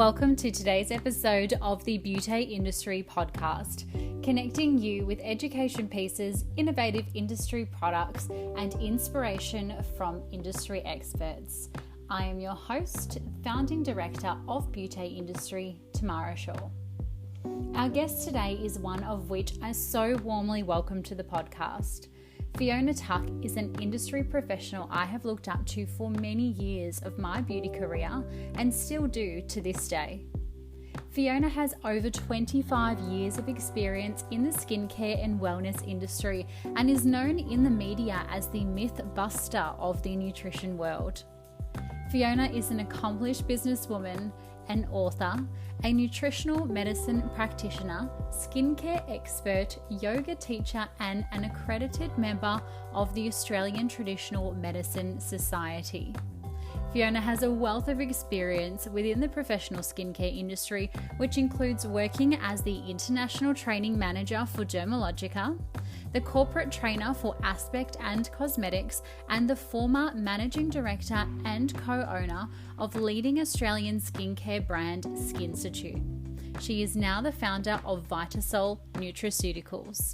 Welcome to today's episode of the Beauty Industry podcast, connecting you with education pieces, innovative industry products, and inspiration from industry experts. I am your host, founding director of Beauty Industrie, Tamara Shaw. Our guest today is one of which I so warmly welcome to the podcast. Fiona Tuck is an industry professional I have looked up to for many years of my beauty career and still do to this day. Fiona has over 25 years of experience in the skincare and wellness industry and is known in the media as the myth buster of the nutrition world. Fiona is an accomplished businesswoman, an author, a nutritional medicine practitioner, skincare expert, yoga teacher, and an accredited member of the Australian Traditional Medicine Society. Fiona has a wealth of experience within the professional skincare industry, which includes working as the International Training Manager for Dermalogica, the Corporate Trainer for Aspect and Cosmetics, and the former Managing Director and co-owner of leading Australian skincare brand Skinstitute. She is now the founder of Vita-Sol Nutraceuticals.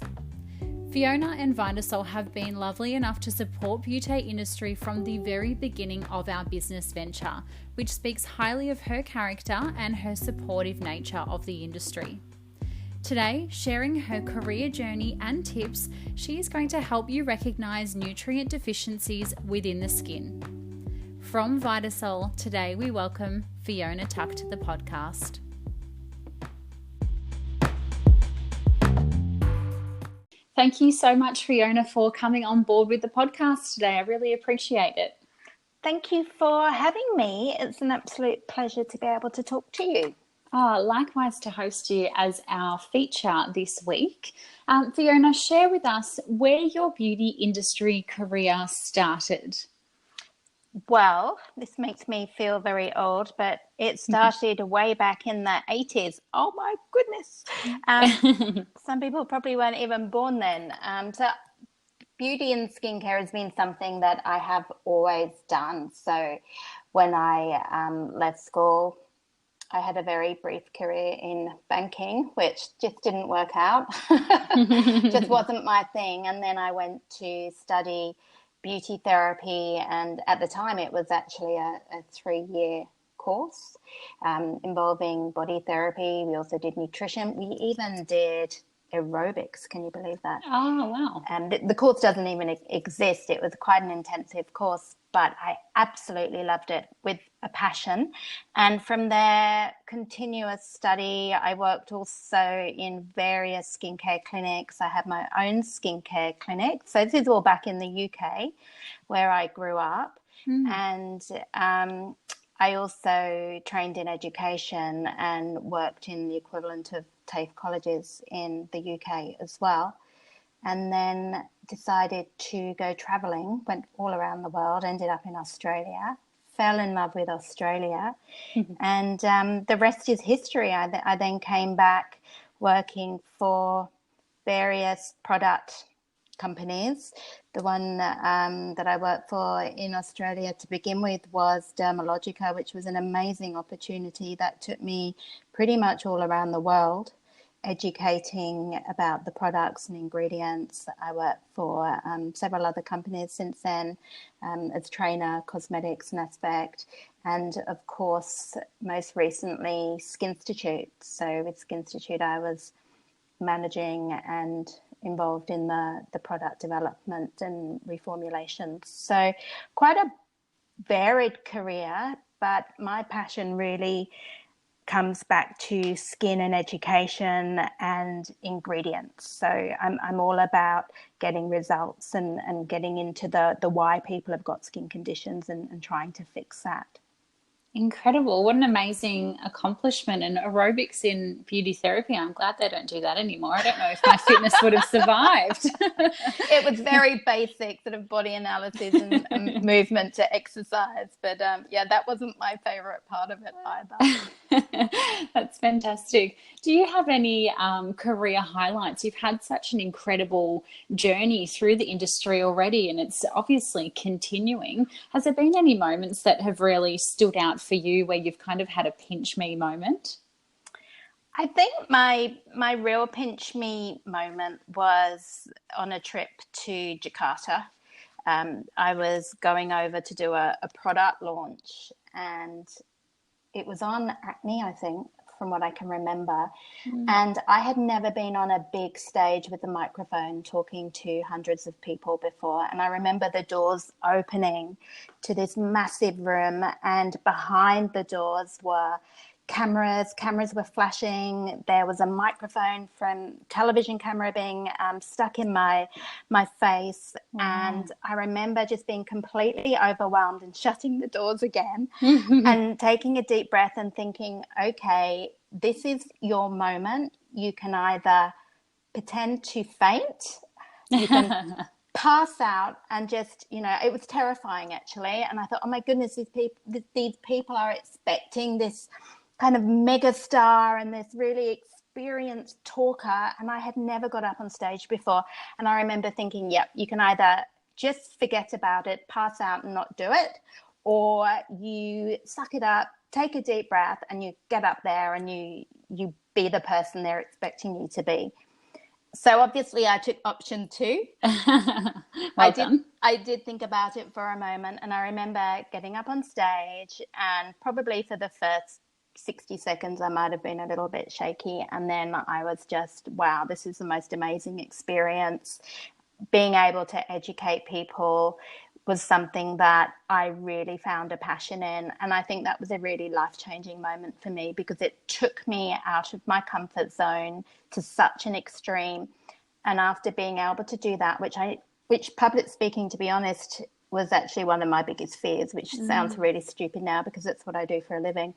Fiona and Vita-Sol have been lovely enough to support Beauty Industry from the very beginning of our business venture, which speaks highly of her character and her supportive nature of the industry. Today, sharing her career journey and tips, she is going to help you recognize nutrient deficiencies within the skin. From Vita-Sol, today we welcome Fiona Tuck to the podcast. Thank you so much, Fiona, for coming on board with the podcast today. I really appreciate it. Thank you for having me. It's an absolute pleasure to be able to talk to you. Likewise to host you as our feature this week. Fiona, share with us where your beauty industry career started. Well, this makes me feel very old, but it started way back in the 80s. Oh my goodness. Some people probably weren't even born then. So beauty and skincare has been something that I have always done. So when I left school, I had a very brief career in banking, which just didn't work out. Just wasn't my thing. And then I went to study beauty therapy. And at the time, it was actually a 3-year course involving body therapy. We also did nutrition. We even did aerobics. Can you believe that? Oh, wow. The course doesn't even exist. It was quite an intensive course, but I absolutely loved it with a passion. And from there, continuous study. I worked also in various skincare clinics. I had my own skincare clinic. So this is all back in the UK where I grew up. And I also trained in education and worked in the equivalent of TAFE colleges in the UK as well. And then decided to go travelling, went all around the world, ended up in Australia, fell in love with Australia. And the rest is history. I then came back working for various product companies. The one that I worked for in Australia to begin with was Dermalogica, which was an amazing opportunity that took me pretty much all around the world, educating about the products and ingredients. I worked for several other companies since then as trainer, cosmetics and aspect, and of course, most recently, Skinstitute. So with Skinstitute, I was managing and involved in the product development and reformulations. So quite a varied career, but my passion really comes back to skin and education and ingredients. So I'm all about getting results and getting into the why people have got skin conditions and trying to fix that. Incredible. What an amazing accomplishment. And aerobics in beauty therapy, I'm glad they don't do that anymore. I don't know if my fitness would have survived. It was very basic sort of body analysis and movement to exercise. But yeah, that wasn't my favorite part of it either. That's fantastic. Do you have any career highlights? You've had such an incredible journey through the industry already, and it's obviously continuing. Has there been any moments that have really stood out for you where you've kind of had a pinch me moment? I think my real pinch me moment was on a trip to Jakarta. I was going over to do a product launch, and it was on acne, I think, from what I can remember. And I had never been on a big stage with a microphone talking to hundreds of people before. And I remember the doors opening to this massive room, and behind the doors were cameras were flashing. There was a microphone from television camera being stuck in my face. And I remember just being completely overwhelmed and shutting the doors again and taking a deep breath and thinking, okay, this is your moment. You can either pretend to faint, you can pass out, and just, it was terrifying actually. And I thought, oh my goodness, these people are expecting this kind of mega star and this really experienced talker, and I had never got up on stage before. And I remember thinking, yep, you can either just forget about it, pass out and not do it, or you suck it up, take a deep breath, and you get up there and you be the person they're expecting you to be. So obviously I took option 2. I did think about it for a moment, and I remember getting up on stage, and probably for the first 60 seconds I might have been a little bit shaky, and then I was just, wow, this is the most amazing experience. Being able to educate people was something that I really found a passion in, and I think that was a really life-changing moment for me, because it took me out of my comfort zone to such an extreme. And after being able to do that, which public speaking, to be honest, was actually one of my biggest fears, which sounds really stupid now because it's what I do for a living.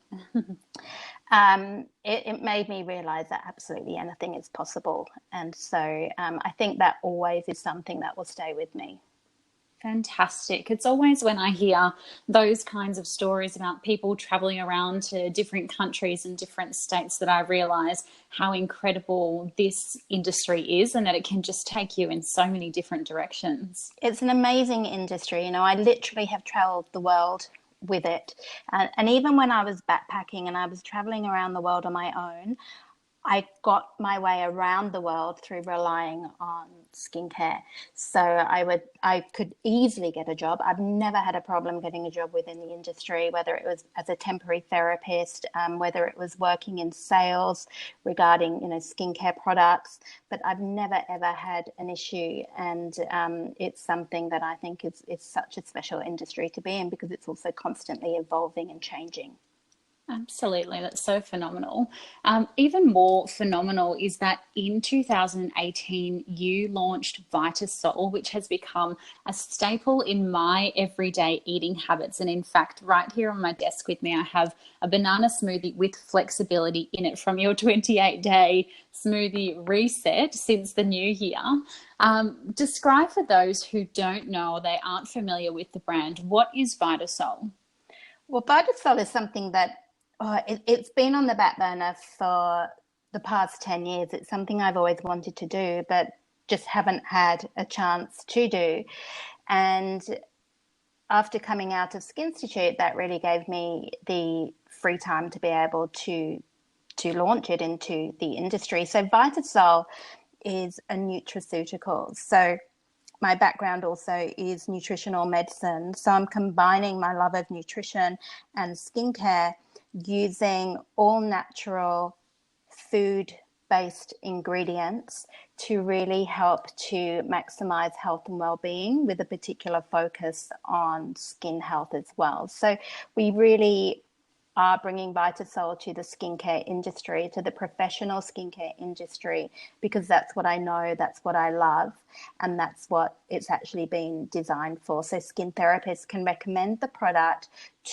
It made me realize that absolutely anything is possible. And so I think that always is something that will stay with me. Fantastic. It's always when I hear those kinds of stories about people traveling around to different countries and different states that I realize how incredible this industry is, and that it can just take you in so many different directions. It's an amazing industry. I literally have traveled the world with it. And even when I was backpacking and I was traveling around the world on my own, I got my way around the world through relying on skincare. So I could easily get a job. I've never had a problem getting a job within the industry, whether it was as a temporary therapist, whether it was working in sales regarding, skincare products. But I've never, ever had an issue. And it's something that I think is such a special industry to be in, because it's also constantly evolving and changing. Absolutely. That's so phenomenal. Even more phenomenal is that in 2018, you launched Vita-Sol, which has become a staple in my everyday eating habits. And in fact, right here on my desk with me, I have a banana smoothie with flexibility in it from your 28-day smoothie reset since the new year. Describe for those who don't know or they aren't familiar with the brand, what is Vita-Sol? Well, Vita-Sol is something that it's been on the back burner for the past 10 years. It's something I've always wanted to do, but just haven't had a chance to do. And after coming out of Skin Institute, that really gave me the free time to be able to launch it into the industry. So Vita-Sol is a nutraceutical. So my background also is nutritional medicine. So I'm combining my love of nutrition and skincare using all natural food-based ingredients to really help to maximize health and well-being, with a particular focus on skin health as well. So we really are bringing Vita-Sol to the skincare industry, to the professional skincare industry, because that's what I know, that's what I love, and that's what it's actually been designed for. So skin therapists can recommend the product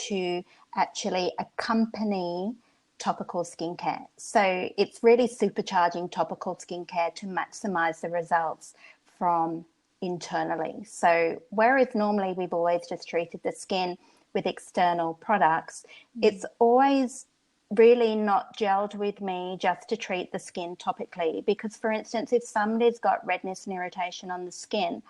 to actually accompany topical skincare. So it's really supercharging topical skincare to maximize the results from internally. So whereas normally we've always just treated the skin with external products, it's always really not gelled with me just to treat the skin topically. Because, for instance, if somebody's got redness and irritation on the skin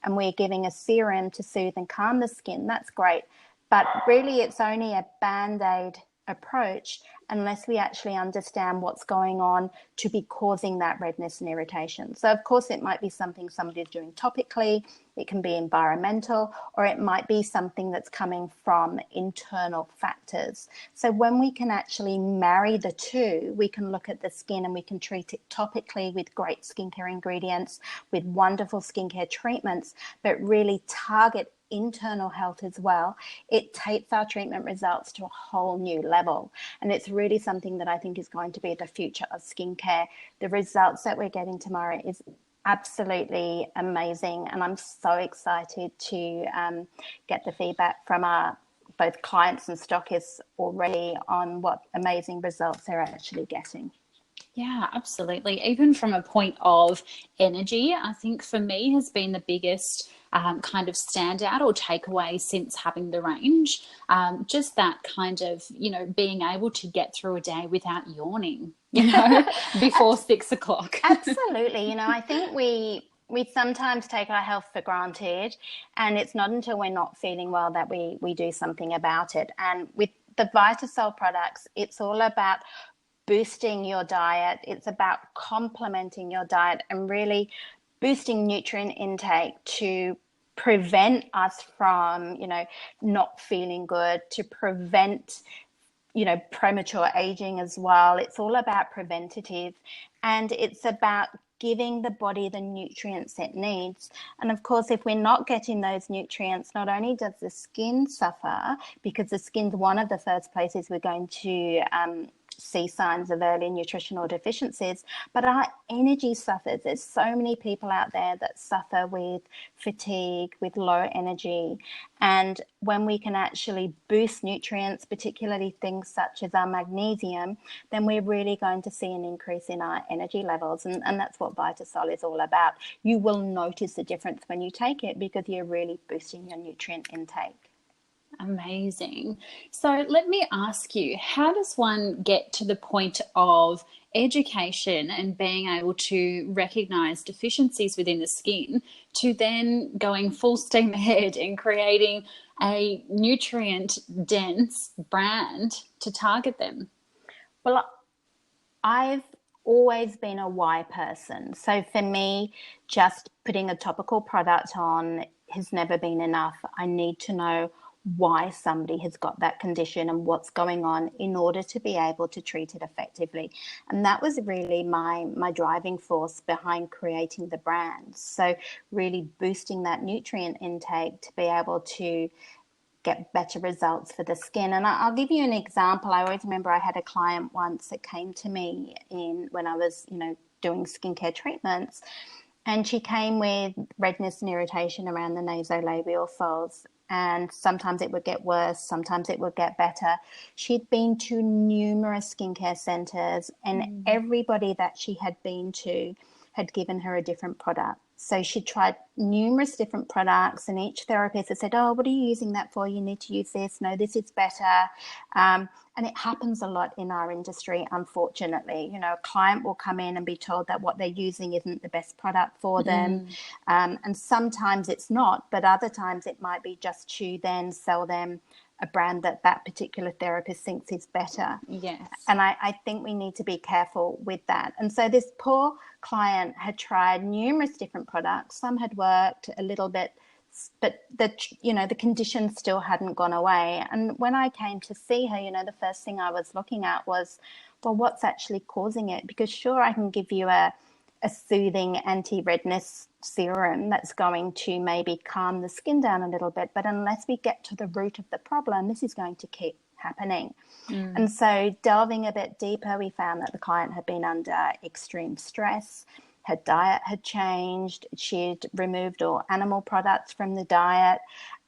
and we're giving a serum to soothe and calm the skin, that's great. But really it's only a Band-Aid approach unless we actually understand what's going on to be causing that redness and irritation. So of course it might be something somebody's doing topically, it can be environmental, or it might be something that's coming from internal factors. So when we can actually marry the two, we can look at the skin and we can treat it topically with great skincare ingredients, with wonderful skincare treatments, but really target internal health as well. It takes our treatment results to a whole new level. And it's really something that I think is going to be the future of skincare. The results that we're getting tomorrow is absolutely amazing. And I'm so excited to get the feedback from our both clients and stockists already on what amazing results they're actually getting. Yeah, absolutely. Even from a point of energy, I think for me has been the biggest kind of standout or takeaway since having the range. Just that kind of, being able to get through a day without yawning, before 6 o'clock. Absolutely. I think we sometimes take our health for granted, and it's not until we're not feeling well that we do something about it. And with the Vita-Sol products, it's all about boosting your diet. It's about complementing your diet and really boosting nutrient intake to prevent us from, not feeling good, to prevent, premature aging as well. It's all about preventative, and it's about giving the body the nutrients it needs. And of course, if we're not getting those nutrients, not only does the skin suffer, because the skin's one of the first places we're going to see signs of early nutritional deficiencies, but our energy suffers. There's so many people out there that suffer with fatigue, with low energy. And when we can actually boost nutrients, particularly things such as our magnesium, then we're really going to see an increase in our energy levels. And that's what Vita-Sol is all about. You will notice the difference when you take it because you're really boosting your nutrient intake. Amazing. So let me ask you, how does one get to the point of education and being able to recognize deficiencies within the skin to then going full steam ahead and creating a nutrient dense brand to target them? Well, I've always been a why person. So for me, just putting a topical product on has never been enough. I need to know why somebody has got that condition and what's going on in order to be able to treat it effectively. And that was really my driving force behind creating the brand. So really boosting that nutrient intake to be able to get better results for the skin. And I'll give you an example. I always remember I had a client once that came to me when I was, doing skincare treatments, and she came with redness and irritation around the nasolabial folds. And sometimes it would get worse, sometimes it would get better. She'd been to numerous skincare centers, and everybody that she had been to had given her a different product. So she tried numerous different products, and each therapist had said, oh, what are you using that for? You need to use this. No, this is better. And it happens a lot in our industry, unfortunately. A client will come in and be told that what they're using isn't the best product for them. And sometimes it's not, but other times it might be just to then sell them a brand that particular therapist thinks is better. Yes. And I think we need to be careful with that. And so this poor client had tried numerous different products. Some had worked a little bit, but the condition still hadn't gone away. And when I came to see her, the first thing I was looking at was, well, what's actually causing it? Because sure, I can give you a soothing anti-redness serum that's going to maybe calm the skin down a little bit, but unless we get to the root of the problem, this is going to keep happening. And so delving a bit deeper, we found that the client had been under extreme stress. Her diet had changed. She'd removed all animal products from the diet.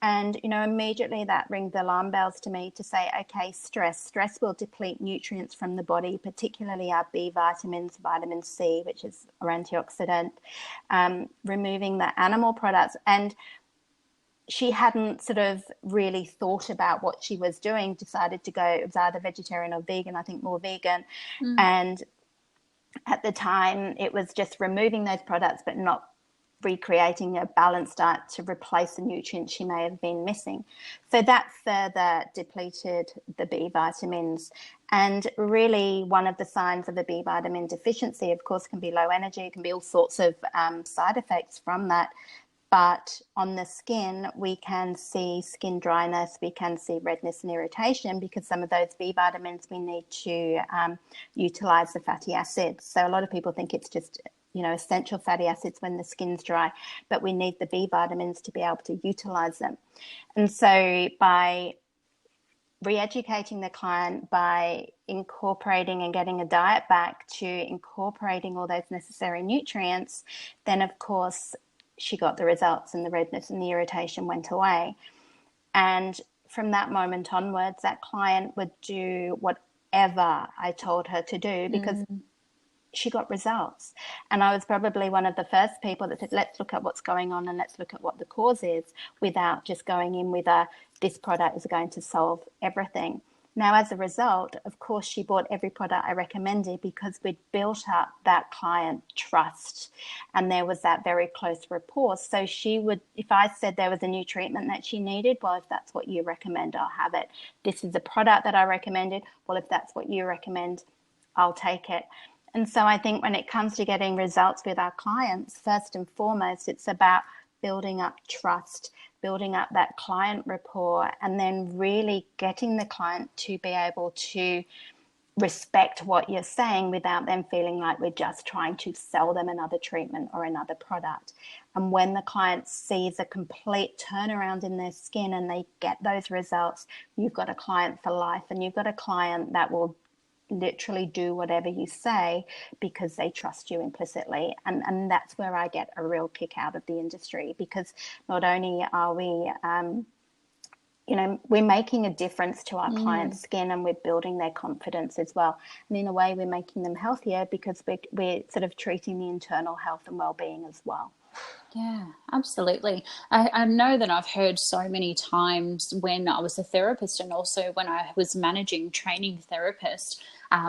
And, immediately that rang the alarm bells to me to say, okay, stress will deplete nutrients from the body, particularly our B vitamins, vitamin C, which is our antioxidant, removing the animal products. And she hadn't sort of really thought about what she was doing, decided to go, it was either vegetarian or vegan, I think more vegan. And at the time it was just removing those products but not recreating a balanced diet to replace the nutrients she may have been missing. So that further depleted the B vitamins. And really one of the signs of a B vitamin deficiency, of course, can be low energy, it can be all sorts of side effects from that. But on the skin, we can see skin dryness, we can see redness and irritation, because some of those B vitamins we need to utilize the fatty acids. So a lot of people think it's just, essential fatty acids when the skin's dry, but we need the B vitamins to be able to utilize them. And so by re-educating the client, by incorporating and getting a diet back to incorporating all those necessary nutrients, then of course she got the results and the redness and the irritation went away. And from that moment onwards, that client would do whatever I told her to do because she got results. And I was probably one of the first people that said, let's look at what's going on and let's look at what the cause is, without just going in with this product is going to solve everything. Now, as a result, of course, she bought every product I recommended because we'd built up that client trust and there was that very close rapport. So she would, if I said there was a new treatment that she needed, well, if that's what you recommend, I'll have it. This is a product that I recommended. Well, if that's what you recommend, I'll take it. And so I think when it comes to getting results with our clients, first and foremost, it's about building up trust, building up that client rapport, and then really getting the client to be able to respect what you're saying without them feeling like we're just trying to sell them another treatment or another product. And when the client sees a complete turnaround in their skin and they get those results, you've got a client for life, and you've got a client that will literally do whatever you say because they trust you implicitly. And that's where I get a real kick out of the industry, because not only are we we're making a difference to our clients' skin, and we're building their confidence as well. And in a way, we're making them healthier because we're sort of treating the internal health and well-being as well. Yeah, absolutely. I know that I've heard so many times when I was a therapist and also when I was managing training therapists,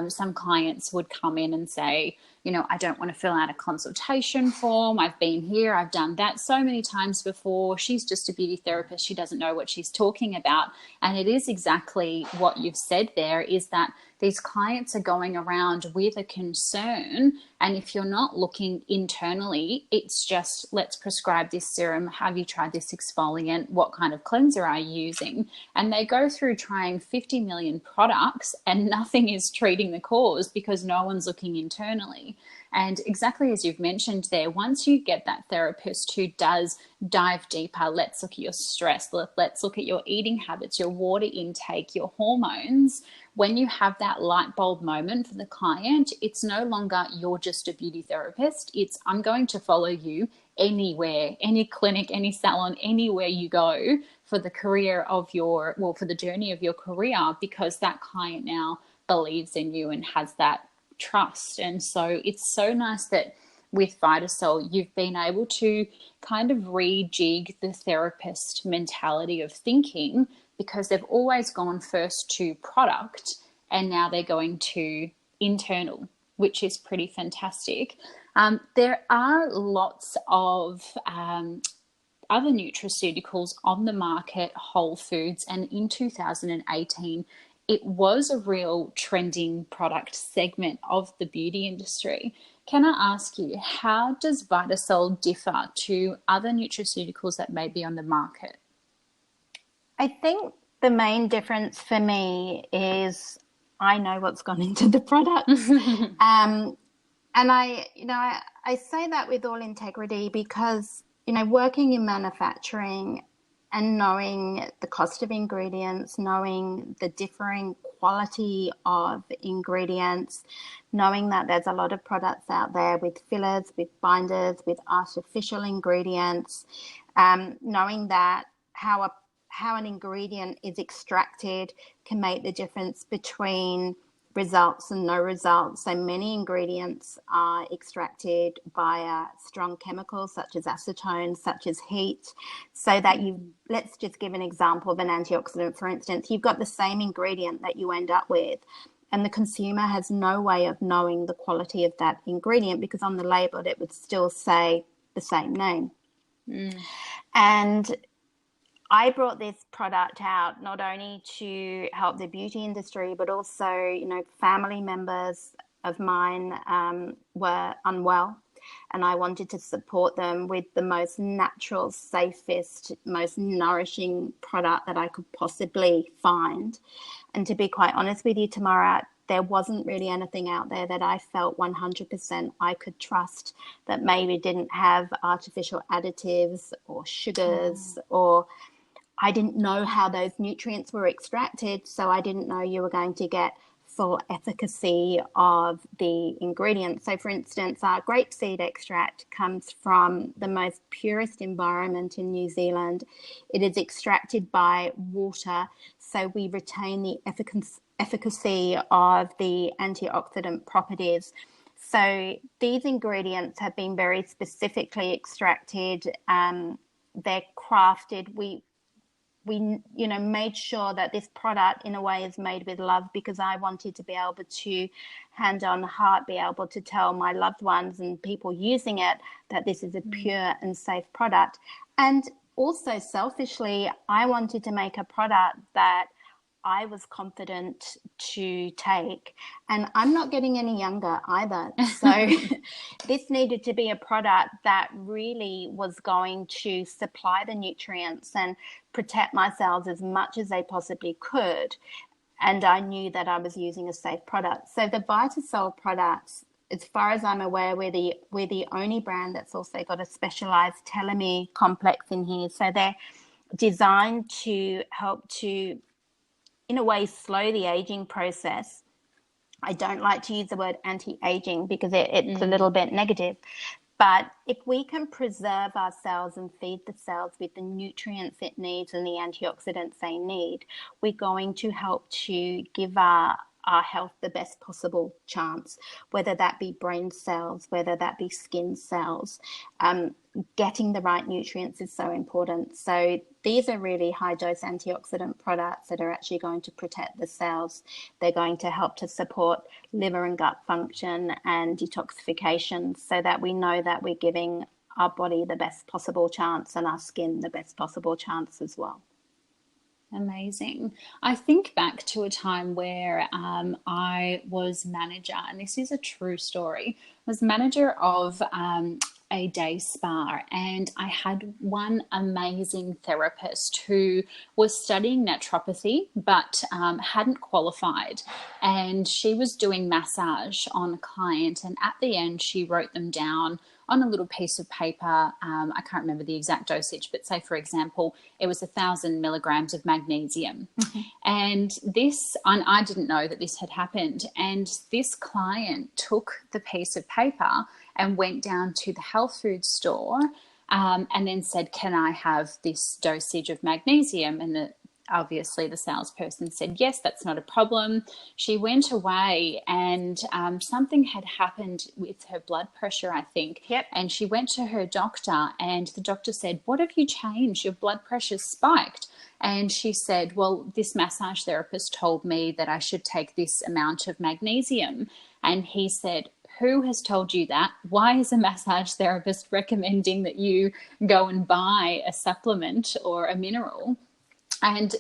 some clients would come in and say, I don't want to fill out a consultation form. I've been here, I've done that so many times before. She's just a beauty therapist. She doesn't know what she's talking about. And it is exactly what you've said there, is that these clients are going around with a concern. And if you're not looking internally, it's just, let's prescribe this serum. Have you tried this exfoliant? What kind of cleanser are you using? And they go through trying 50 million products and nothing is treating the cause because no one's looking internally. And exactly as you've mentioned there, once you get that therapist who does dive deeper, let's look at your stress, let's look at your eating habits, your water intake, your hormones. When you have that light bulb moment for the client, it's no longer you're just a beauty therapist. It's I'm going to follow you anywhere, any clinic, any salon, anywhere you go for the for the journey of your career, because that client now believes in you and has that trust. And so it's so nice that with Vita-Sol, you've been able to kind of rejig the therapist mentality of thinking, because they've always gone first to product and now they're going to internal, which is pretty fantastic. There are lots of other nutraceuticals on the market, Whole Foods, and in 2018, it was a real trending product segment of the beauty industry. Can I ask you, how does Vita-Sol differ to other nutraceuticals that may be on the market? I think the main difference for me is I know what's gone into the product. And I say that with all integrity because, working in manufacturing and knowing the cost of ingredients, knowing the differing quality of ingredients, knowing that there's a lot of products out there with fillers, with binders, with artificial ingredients, knowing that how an ingredient is extracted can make the difference between results and no results. So many ingredients are extracted via strong chemicals such as acetone, such as heat, so that let's just give an example of an antioxidant, for instance. You've got the same ingredient that you end up with, and the consumer has no way of knowing the quality of that ingredient because on the label it would still say the same name. And I brought this product out not only to help the beauty industry, but also, family members of mine were unwell, and I wanted to support them with the most natural, safest, most nourishing product that I could possibly find. And to be quite honest with you, Tamara, there wasn't really anything out there that I felt 100% I could trust that maybe didn't have artificial additives or sugars, or I didn't know how those nutrients were extracted, so I didn't know you were going to get full efficacy of the ingredients. So, for instance, our grapeseed extract comes from the most purest environment in New Zealand. It is extracted by water, so we retain the efficacy of the antioxidant properties. So these ingredients have been very specifically extracted. They're crafted. We made sure that this product in a way is made with love, because I wanted to be able to, hand on heart, be able to tell my loved ones and people using it that this is a pure and safe product. And also selfishly, I wanted to make a product that I was confident to take. And I'm not getting any younger either. So this needed to be a product that really was going to supply the nutrients and protect my cells as much as they possibly could. And I knew that I was using a safe product. So the Vita-Sol products, as far as I'm aware, we're the only brand that's also got a specialized telomere complex in here. So they're designed to help to, in a way, slow the aging process. I don't like to use the word anti-aging because it's a little bit negative. But if we can preserve our cells and feed the cells with the nutrients it needs and the antioxidants they need, we're going to help to give our health the best possible chance, whether that be brain cells, whether that be skin cells. Getting the right nutrients is so important. So these are really high-dose antioxidant products that are actually going to protect the cells. They're going to help to support liver and gut function and detoxification, so that we know that we're giving our body the best possible chance and our skin the best possible chance as well. Amazing. I think back to a time where I was manager, and this is a true story, was manager of a day spa, and I had one amazing therapist who was studying naturopathy but hadn't qualified, and she was doing massage on a client, and at the end she wrote them down on a little piece of paper. I can't remember the exact dosage, but say, for example, it was 1,000 milligrams of magnesium. And I didn't know that this had happened. And this client took the piece of paper and went down to the health food store and then said, "Can I have this dosage of magnesium?" And obviously the salesperson said, "Yes, that's not a problem." She went away, and something had happened with her blood pressure, I think. Yep. And she went to her doctor, and the doctor said, "What have you changed? Your blood pressure's spiked." And she said, "Well, this massage therapist told me that I should take this amount of magnesium." And he said, "Who has told you that? Why is a massage therapist recommending that you go and buy a supplement or a mineral?" And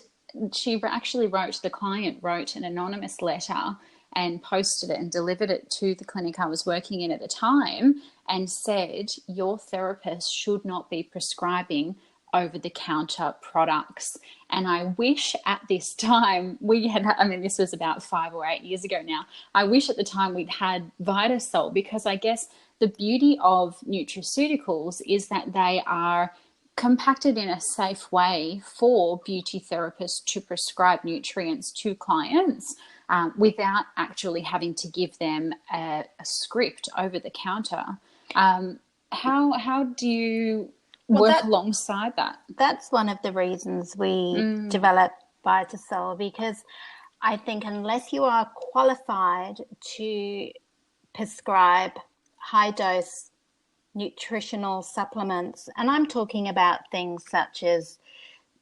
she actually the client wrote an anonymous letter and posted it and delivered it to the clinic I was working in at the time, and said, "Your therapist should not be prescribing over-the-counter products." And I wish at this time this was about 5 or 8 years ago now, I wish at the time we'd had Vita-Sol, because I guess the beauty of nutraceuticals is that they are compacted in a safe way for beauty therapists to prescribe nutrients to clients without actually having to give them a script over the counter. How do you work alongside that? That's one of the reasons we developed Vita-Sol, because I think unless you are qualified to prescribe high dose nutritional supplements, and I'm talking about things such as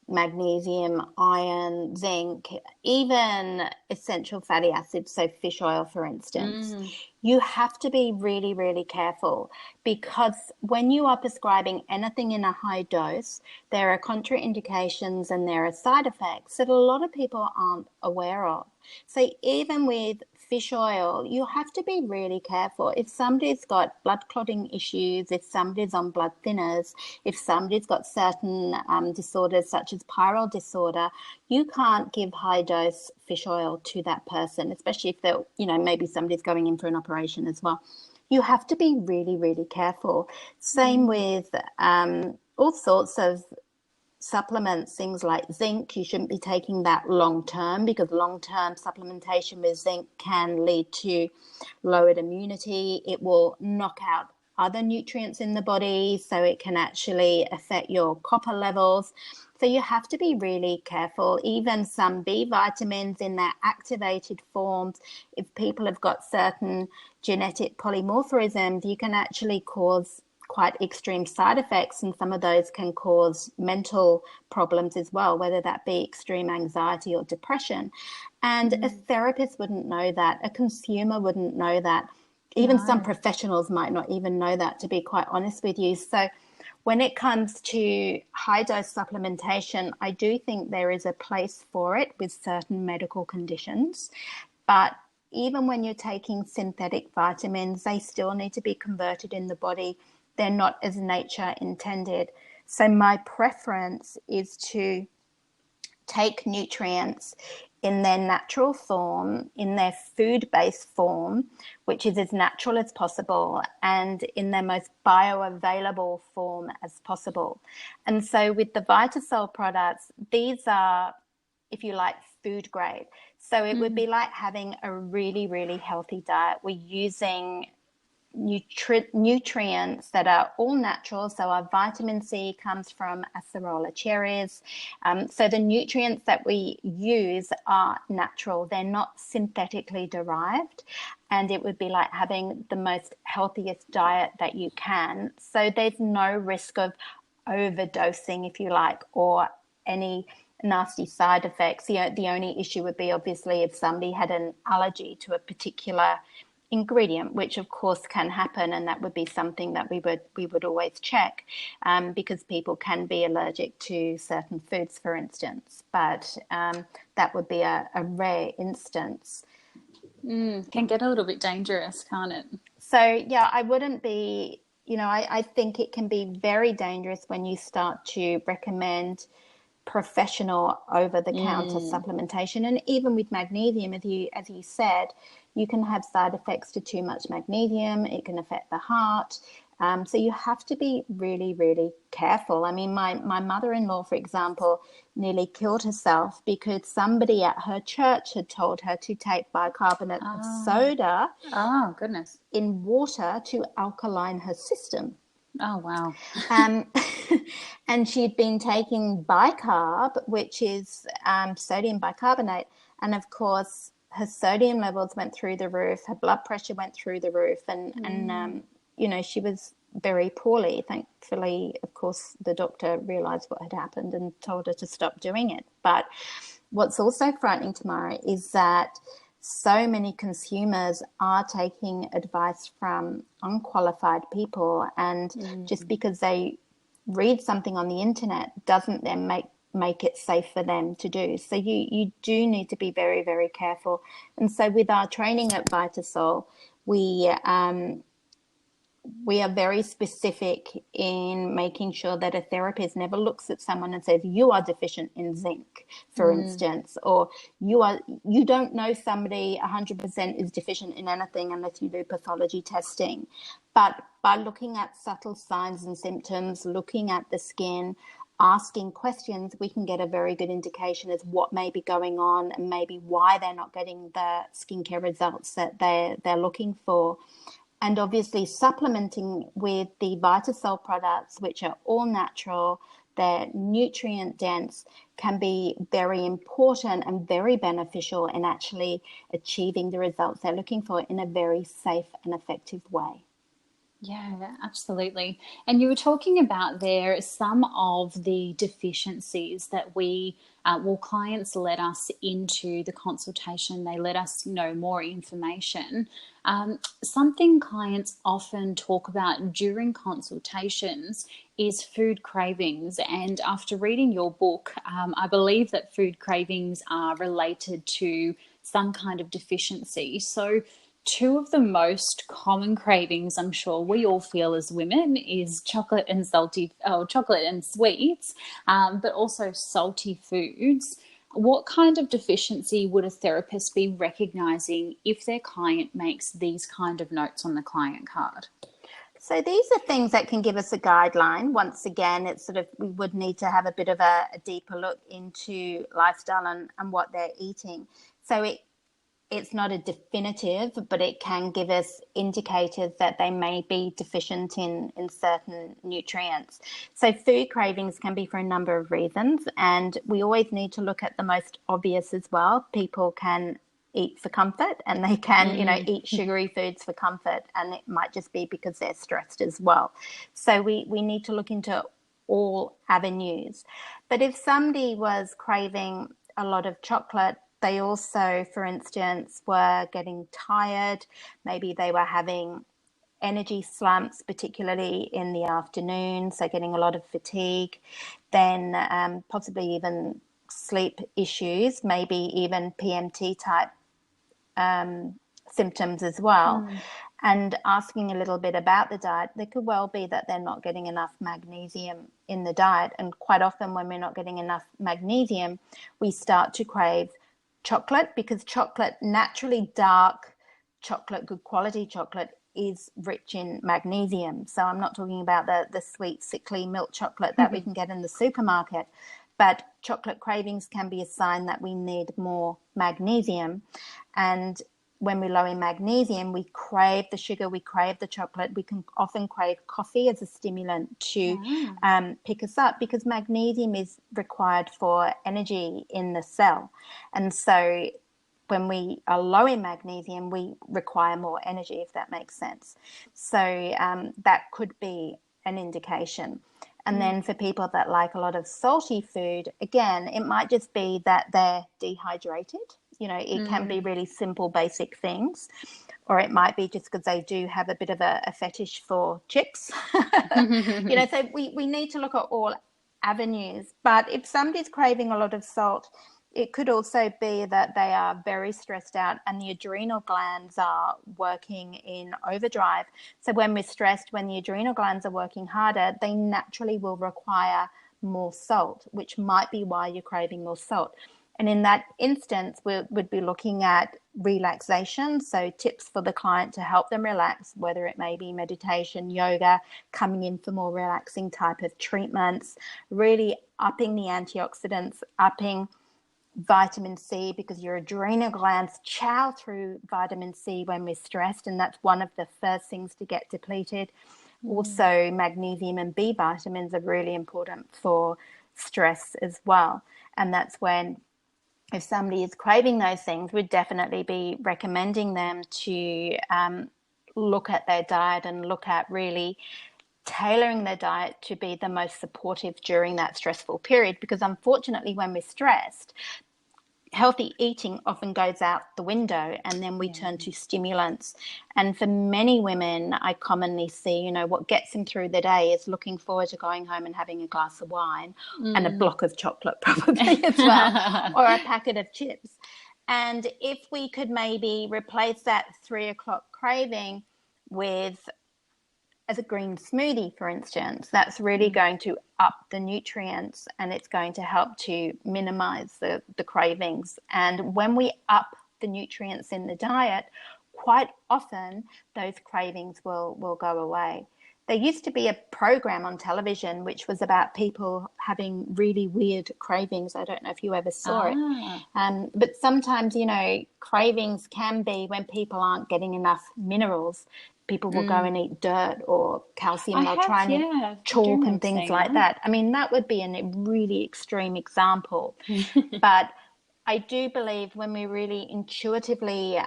magnesium, iron, zinc, even essential fatty acids, so fish oil, for instance, you have to be really, really careful, because when you are prescribing anything in a high dose, there are contraindications and there are side effects that a lot of people aren't aware of. So even with fish oil, you have to be really careful. If somebody's got blood clotting issues, if somebody's on blood thinners, if somebody's got certain disorders such as pyrrole disorder, you can't give high dose fish oil to that person, especially if they're, maybe somebody's going in for an operation as well. You have to be really, really careful. Same with all sorts of supplements, things like zinc. You shouldn't be taking that long term, because long term supplementation with zinc can lead to lowered immunity. It will knock out other nutrients in the body, so it can actually affect your copper levels. So you have to be really careful. Even some B vitamins in their activated forms, if people have got certain genetic polymorphisms, you can actually cause quite extreme side effects, and some of those can cause mental problems as well, whether that be extreme anxiety or depression. And a therapist wouldn't know that, a consumer wouldn't know that, even some professionals might not even know that, to be quite honest with you. So when it comes to high dose supplementation, I do think there is a place for it with certain medical conditions, but even when you're taking synthetic vitamins, they still need to be converted in the body. They're not as nature intended. So my preference is to take nutrients in their natural form, in their food-based form, which is as natural as possible, and in their most bioavailable form as possible. And so with the Vita-Sol products, these are, if you like, food grade. So it would be like having a really, really healthy diet. We're using nutrients that are all natural. So our vitamin C comes from acerola cherries. So the nutrients that we use are natural. They're not synthetically derived. And it would be like having the most healthiest diet that you can. So there's no risk of overdosing, if you like, or any nasty side effects. The only issue would be obviously if somebody had an allergy to a particular ingredient, which of course can happen, and that would be something that we would always check, because people can be allergic to certain foods, for instance, but that would be a rare instance. Can get a little bit dangerous, can't it? So yeah, I wouldn't be, I think it can be very dangerous when you start to recommend professional over-the-counter supplementation. And even with magnesium, as you said, you can have side effects to too much magnesium. It can affect the heart. So you have to be really, really careful. I mean, my mother-in-law, for example, nearly killed herself because somebody at her church had told her to take bicarbonate of soda in water to alkaline her system. Oh, wow. And she'd been taking bicarb, which is sodium bicarbonate. And of course, her sodium levels went through the roof. Her blood pressure went through the roof. And she was very poorly. Thankfully, of course, the doctor realized what had happened and told her to stop doing it. But what's also frightening, Tamara, is that so many consumers are taking advice from unqualified people, and just because they read something on the internet doesn't then make it safe for them to do. So you do need to be very, very careful. And so with our training at Vita-Sol, we are very specific in making sure that a therapist never looks at someone and says, you are deficient in zinc, for instance, or you don't know somebody 100% is deficient in anything unless you do pathology testing. But by looking at subtle signs and symptoms, looking at the skin, asking questions, we can get a very good indication as what may be going on and maybe why they're not getting the skincare results that they're looking for. And obviously supplementing with the Vita-Sol products, which are all natural, they're nutrient dense, can be very important and very beneficial in actually achieving the results they're looking for in a very safe and effective way. Yeah, absolutely. And you were talking about there some of the deficiencies that clients let us into the consultation. They let us know more information. Something clients often talk about during consultations is food cravings. And after reading your book, I believe that food cravings are related to some kind of deficiency. So two of the most common cravings I'm sure we all feel as women is chocolate and chocolate and sweets, but also salty foods. What kind of deficiency would a therapist be recognizing if their client makes these kind of notes on the client card? So these are things that can give us a guideline. Once again, it's sort of, we would need to have a bit of a deeper look into lifestyle and what they're eating. So it's not a definitive, but it can give us indicators that they may be deficient in certain nutrients. So food cravings can be for a number of reasons, and we always need to look at the most obvious as well. People can eat for comfort, and they can, eat sugary foods for comfort, and it might just be because they're stressed as well. So we need to look into all avenues. But if somebody was craving a lot of chocolate, they also, for instance, were getting tired. Maybe they were having energy slumps, particularly in the afternoon, so getting a lot of fatigue. Then possibly even sleep issues, maybe even PMT type symptoms as well. And asking a little bit about the diet, there could well be that they're not getting enough magnesium in the diet. And quite often when we're not getting enough magnesium, we start to crave chocolate, because chocolate, naturally dark chocolate, good quality chocolate, is rich in magnesium. So I'm not talking about the sweet, sickly milk chocolate that we can get in the supermarket, but chocolate cravings can be a sign that we need more magnesium. And when we're low in magnesium, we crave the sugar, we crave the chocolate. We can often crave coffee as a stimulant to pick us up, because magnesium is required for energy in the cell. And so when we are low in magnesium, we require more energy, if that makes sense. So that could be an indication. And then for people that like a lot of salty food, again, it might just be that they're dehydrated. It can be really simple, basic things, or it might be just because they do have a bit of a fetish for chips. So we need to look at all avenues. But if somebody's craving a lot of salt, it could also be that they are very stressed out and the adrenal glands are working in overdrive. So when we're stressed, when the adrenal glands are working harder, they naturally will require more salt, which might be why you're craving more salt. And in that instance, we'd be looking at relaxation, so tips for the client to help them relax, whether it may be meditation, yoga, coming in for more relaxing type of treatments, really upping the antioxidants, upping vitamin C, because your adrenal glands chow through vitamin C when we're stressed, and that's one of the first things to get depleted. Also, magnesium and B vitamins are really important for stress as well. And that's when, if somebody is craving those things, we'd definitely be recommending them to look at their diet and look at really tailoring their diet to be the most supportive during that stressful period. Because unfortunately, when we're stressed, healthy eating often goes out the window, and then we turn to stimulants. And for many women, I commonly see, what gets them through the day is looking forward to going home and having a glass of wine and a block of chocolate probably as well, or a packet of chips. And if we could maybe replace that 3:00 craving with, as a green smoothie, for instance, that's really going to up the nutrients, and it's going to help to minimize the cravings. And when we up the nutrients in the diet, quite often those cravings will go away. There used to be a program on television which was about people having really weird cravings. I don't know if you ever saw it. But sometimes, cravings can be when people aren't getting enough minerals. people will go and eat dirt or calcium. They'll try and eat I chalk and things like that. I mean, that would be a really extreme example. But I do believe when we're really intuitively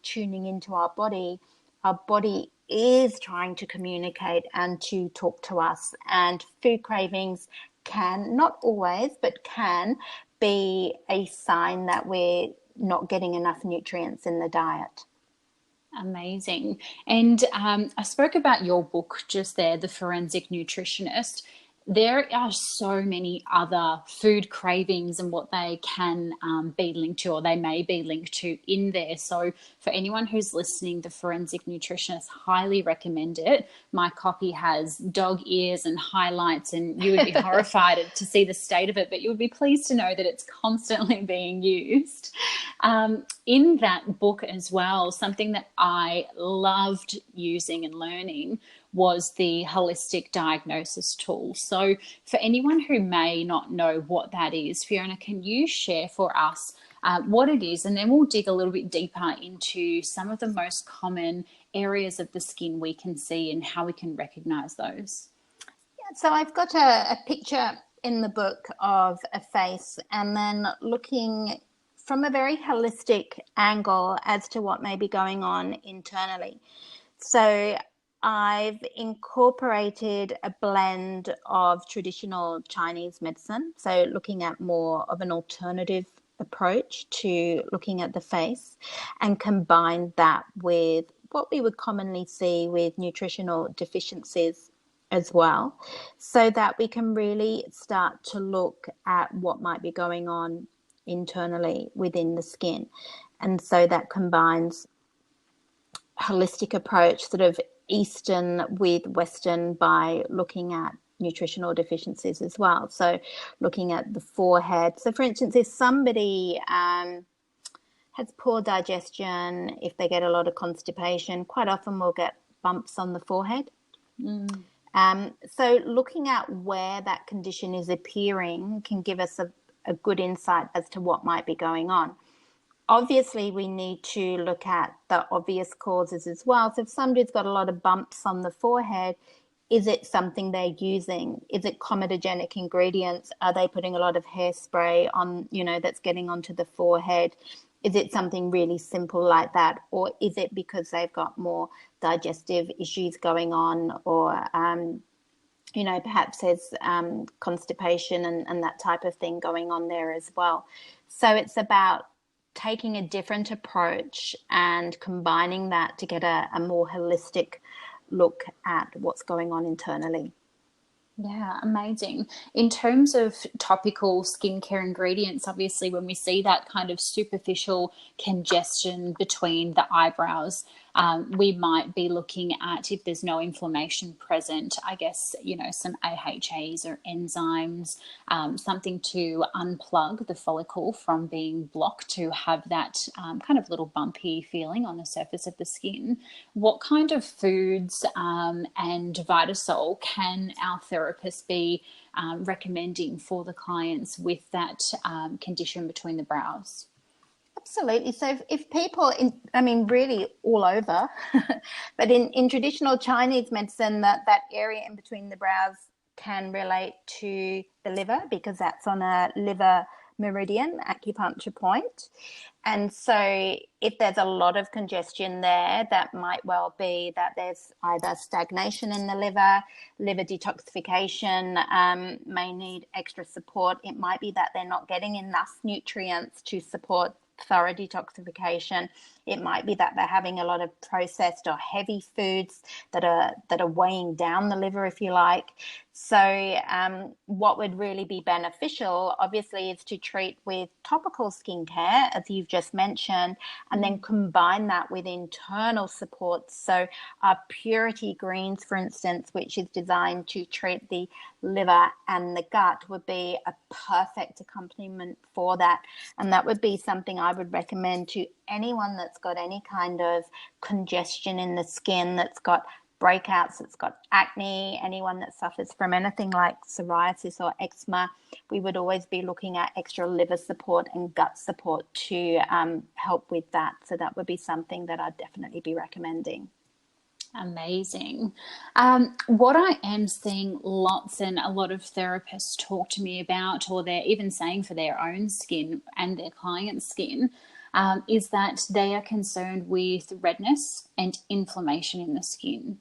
tuning into our body is trying to communicate and to talk to us. And food cravings can, not always, but can be a sign that we're not getting enough nutrients in the diet. Amazing. And I spoke about your book just there, The Forensic Nutritionist. There are so many other food cravings and what they can be linked to, or they may be linked to in there. So for anyone who's listening, The Forensic Nutritionist, highly recommend it. My copy has dog ears and highlights, and you would be horrified to see the state of it, but you would be pleased to know that it's constantly being used. In that book as well, something that I loved using and learning was the holistic diagnosis tool. So for anyone who may not know what that is, Fiona, can you share for us what it is? And then we'll dig a little bit deeper into some of the most common areas of the skin we can see and how we can recognize those. Yeah, so I've got a picture in the book of a face, and then looking from a very holistic angle as to what may be going on internally. So I've incorporated a blend of traditional Chinese medicine, so looking at more of an alternative approach to looking at the face, and combined that with what we would commonly see with nutritional deficiencies as well, so that we can really start to look at what might be going on internally within the skin. And so that combines holistic approach, sort of Eastern with Western, by looking at nutritional deficiencies as well. So looking at the forehead. So for instance, if somebody has poor digestion, if they get a lot of constipation, quite often we'll get bumps on the forehead. So looking at where that condition is appearing can give us a good insight as to what might be going on. Obviously, we need to look at the obvious causes as well. So if somebody's got a lot of bumps on the forehead, is it something they're using? Is it comedogenic ingredients? Are they putting a lot of hairspray on, that's getting onto the forehead? Is it something really simple like that? Or is it because they've got more digestive issues going on, or, perhaps there's constipation and that type of thing going on there as well. So it's about taking a different approach and combining that to get a more holistic look at what's going on internally. Yeah, amazing. In terms of topical skincare ingredients, obviously when we see that kind of superficial congestion between the eyebrows, we might be looking at, if there's no inflammation present, I guess, some AHAs or enzymes, something to unplug the follicle from being blocked to have that kind of little bumpy feeling on the surface of the skin. What kind of foods and Vita-Sol can our therapist be recommending for the clients with that condition between the brows? Absolutely. So if people, really all over, but in traditional Chinese medicine, that area in between the brows can relate to the liver, because that's on a liver meridian acupuncture point. And so if there's a lot of congestion there, that might well be that there's either stagnation in the liver detoxification may need extra support. It might be that they're not getting enough nutrients to support thorough detoxification. It might be that they're having a lot of processed or heavy foods that are weighing down the liver, if you like. So what would really be beneficial, obviously, is to treat with topical skincare, as you've just mentioned, and then combine that with internal supports. So our Purity Greens, for instance, which is designed to treat the liver and the gut, would be a perfect accompaniment for that. And that would be something I would recommend to anyone that's got any kind of congestion in the skin, that's got breakouts, that's got acne, anyone that suffers from anything like psoriasis or eczema. We would always be looking at extra liver support and gut support to help with that. So that would be something that I'd definitely be recommending. Amazing. What I am seeing lots and a lot of therapists talk to me about, or they're even saying for their own skin and their clients' skin, is that they are concerned with redness and inflammation in the skin.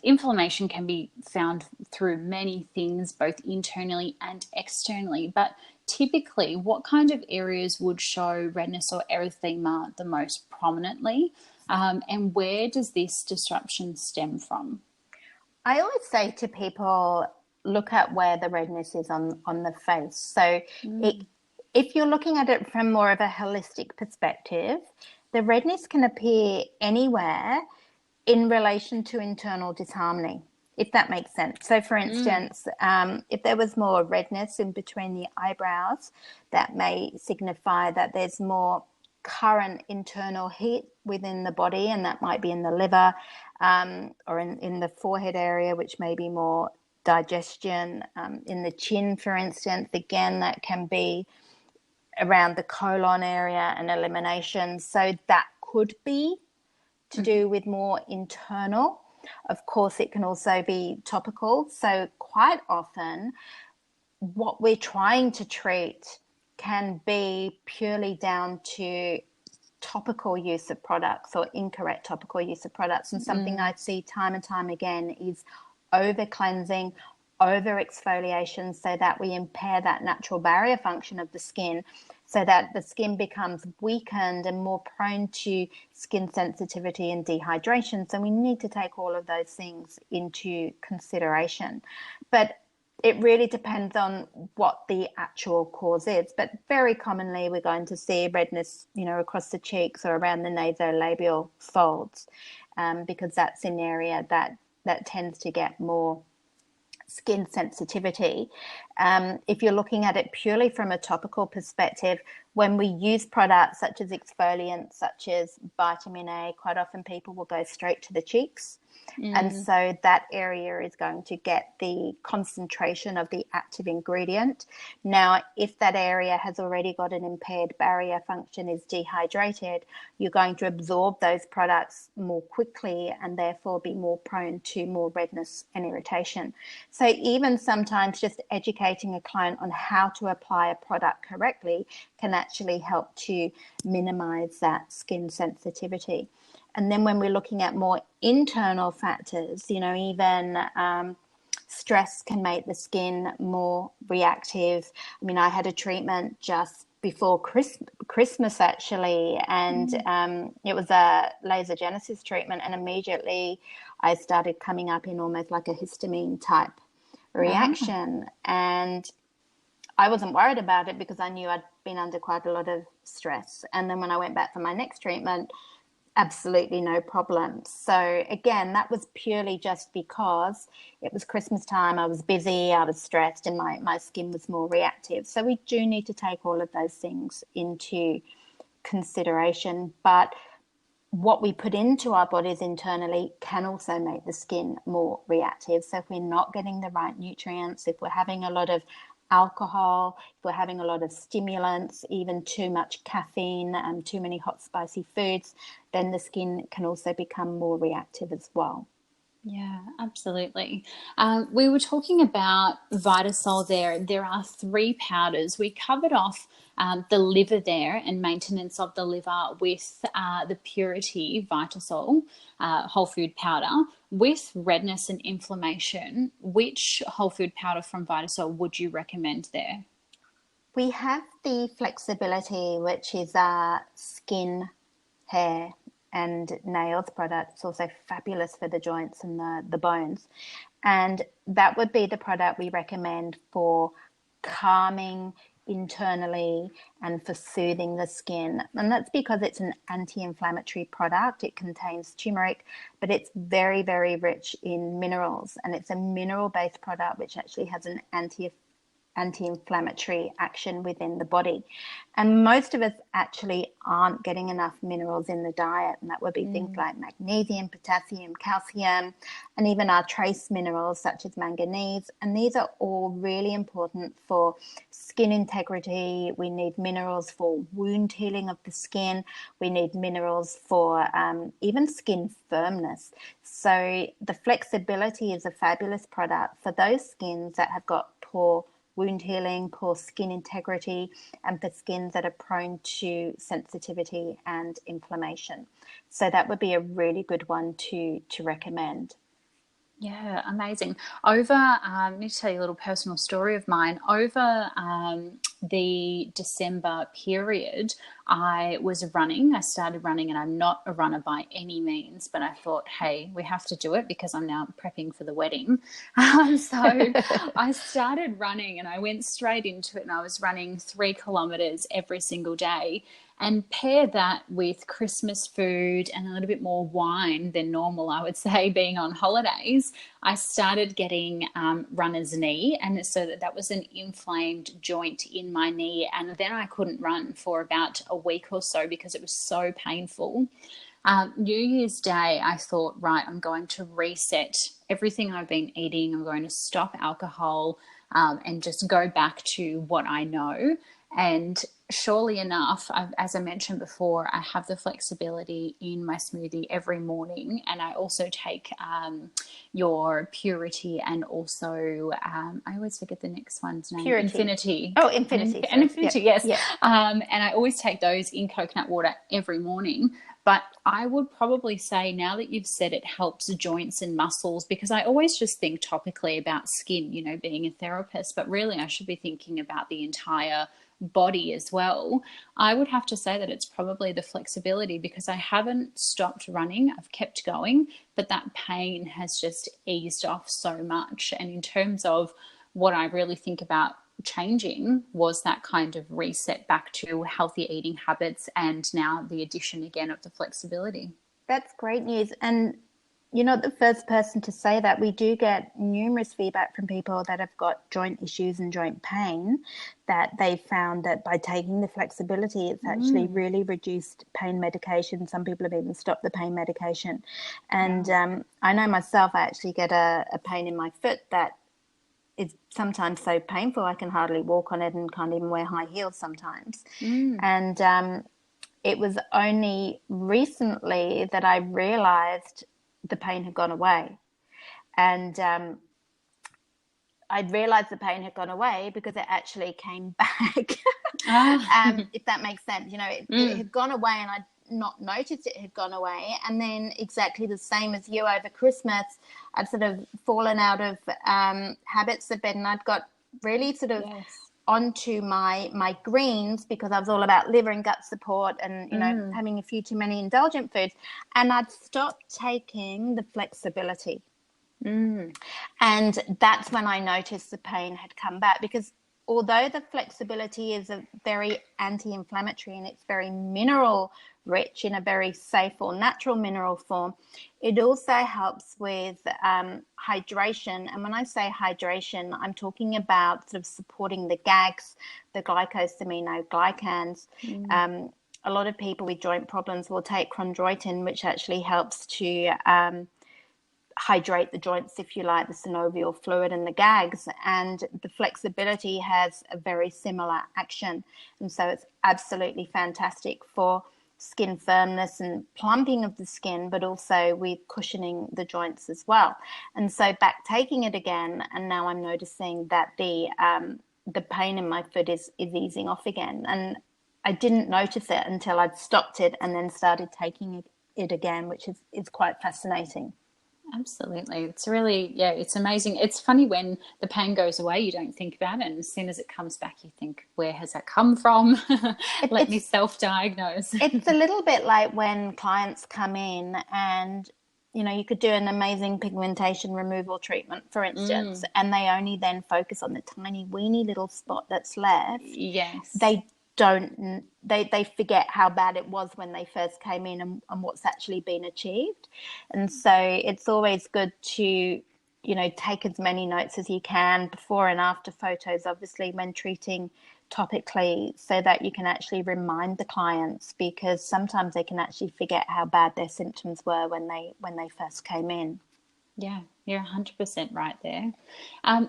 Inflammation can be found through many things, both internally and externally, but typically, what kind of areas would show redness or erythema the most prominently? And where does this disruption stem from? I always say to people, look at where the redness is on the face. So if you're looking at it from more of a holistic perspective, the redness can appear anywhere in relation to internal disharmony, if that makes sense. So, for instance, if there was more redness in between the eyebrows, that may signify that there's more current internal heat within the body, and that might be in the liver or in the forehead area, which may be more digestion. In the chin, for instance, again, that can be around the colon area and elimination. So that could be to do with more internal. Of course, it can also be topical. So quite often what we're trying to treat can be purely down to topical use of products or incorrect topical use of products. And something I see time and time again is over cleansing, over exfoliation, so that we impair that natural barrier function of the skin, so that the skin becomes weakened and more prone to skin sensitivity and dehydration. So we need to take all of those things into consideration. But it really depends on what the actual cause is. But very commonly we're going to see redness, across the cheeks or around the nasolabial folds, because that's an area that tends to get more skin sensitivity. If you're looking at it purely from a topical perspective, when we use products such as exfoliants, such as vitamin A, quite often people will go straight to the cheeks. And so that area is going to get the concentration of the active ingredient. Now, if that area has already got an impaired barrier function, is dehydrated, you're going to absorb those products more quickly and therefore be more prone to more redness and irritation. So even sometimes just educating a client on how to apply a product correctly can actually help to minimize that skin sensitivity. And then when we're looking at more internal factors, even stress can make the skin more reactive. I mean, I had a treatment just before Christmas actually, and it was a laser genesis treatment, and immediately I started coming up in almost like a histamine type reaction. And I wasn't worried about it because I knew I'd been under quite a lot of stress. And then when I went back for my next treatment, absolutely no problem. So again, that was purely just because it was Christmas time. I was busy, I was stressed, and my skin was more reactive. So we do need to take all of those things into consideration. But what we put into our bodies internally can also make the skin more reactive. So if we're not getting the right nutrients, if we're having a lot of alcohol, if we're having a lot of stimulants, even too much caffeine and too many hot spicy foods, then the skin can also become more reactive as well. Yeah, absolutely. We were talking about Vita-Sol there. There are 3 powders. We covered off the liver there and maintenance of the liver with the Purity Vita-Sol whole food powder. With redness and inflammation, which whole food powder from Vita-Sol would you recommend there? We have the Flexibility, which is a skin, hair and nails product. It's also fabulous for the joints and the bones. And that would be the product we recommend for calming internally and for soothing the skin. And that's because it's an anti-inflammatory product. It contains turmeric, but it's very, very rich in minerals. And it's a mineral-based product which actually has an anti-inflammatory action within the body. And most of us actually aren't getting enough minerals in the diet, and that would be things like magnesium, potassium, calcium, and even our trace minerals such as manganese. And these are all really important for skin integrity. We need minerals for wound healing of the skin. We need minerals for even skin firmness. So the flexibility is a fabulous product for those skins that have got poor wound healing, poor skin integrity, and for skins that are prone to sensitivity and inflammation. So that would be a really good one to recommend. Yeah, amazing. Over, let me tell you a little personal story of mine. Over the December period, I was running. I started running, and I'm not a runner by any means, but I thought, hey, we have to do it because I'm now prepping for the wedding. So I started running, and I went straight into it, and I was running 3 kilometers every single day. And pair that with Christmas food and a little bit more wine than normal, I would say, being on holidays, I started getting runner's knee. And so that was an inflamed joint in my knee. And then I couldn't run for about a week or so because it was so painful. New Year's Day, I thought, right, I'm going to reset everything I've been eating. I'm going to stop alcohol and just go back to what I know. And surely enough, as I mentioned before, I have the flexibility in my smoothie every morning, and I also take your Purity and also I always forget the next one's name. Purity. Infinity. Oh, Infinity. And Infinity, yes. Yep. And I always take those in coconut water every morning. But I would probably say, now that you've said it helps joints and muscles, because I always just think topically about skin, you know, being a therapist, but really I should be thinking about the entire body as well. I would have to say that it's probably the flexibility, because I haven't stopped running. I've kept going, but that pain has just eased off so much. And in terms of what I really think about changing was that kind of reset back to healthy eating habits, and now the addition again of the flexibility. That's great news. And you're not the first person to say that. We do get numerous feedback from people that have got joint issues and joint pain, that they found that by taking the flexibility, it's actually really reduced pain medication. Some people have even stopped the pain medication. And I know myself, I actually get a pain in my foot that is sometimes so painful I can hardly walk on it and can't even wear high heels sometimes. And it was only recently that I realized the pain had gone away. And I'd realized the pain had gone away because it actually came back. If that makes sense. You know, it had gone away and I'd not noticed it had gone away. And then exactly the same as you, over Christmas, I'd sort of fallen out of habits of bed, and I'd got really sort of onto my greens, because I was all about liver and gut support and, you know, having a few too many indulgent foods. And I'd stopped taking the flexibility. And that's when I noticed the pain had come back, because although the flexibility is a very anti-inflammatory and it's very mineral rich in a very safe or natural mineral form, it also helps with hydration. And when I say hydration, I'm talking about sort of supporting the GAGs, the glycosaminoglycans. A lot of people with joint problems will take chondroitin, which actually helps to hydrate the joints, if you like, the synovial fluid and the GAGs, and the flexibility has a very similar action. And so it's absolutely fantastic for skin firmness and plumping of the skin, but also with cushioning the joints as well. And so back taking it again, and now I'm noticing that the pain in my foot is easing off again. And I didn't notice it until I'd stopped it and then started taking it again, which is quite fascinating. Absolutely. It's really, it's amazing. It's funny when the pain goes away, you don't think about it. And as soon as it comes back, you think, where has that come from? Let me self-diagnose. It's a little bit like when clients come in and, you know, you could do an amazing pigmentation removal treatment, for instance, and they only then focus on the tiny, weeny little spot that's left. Yes. They forget how bad it was when they first came in and what's actually been achieved. And so it's always good to take as many notes as you can, before and after photos, obviously, when treating topically, so that you can actually remind the clients, because sometimes they can actually forget how bad their symptoms were when they first came in. Yeah, you're 100% right there.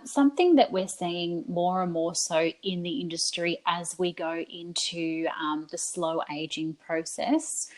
Something that we're seeing more and more so in the industry as we go into the slow aging process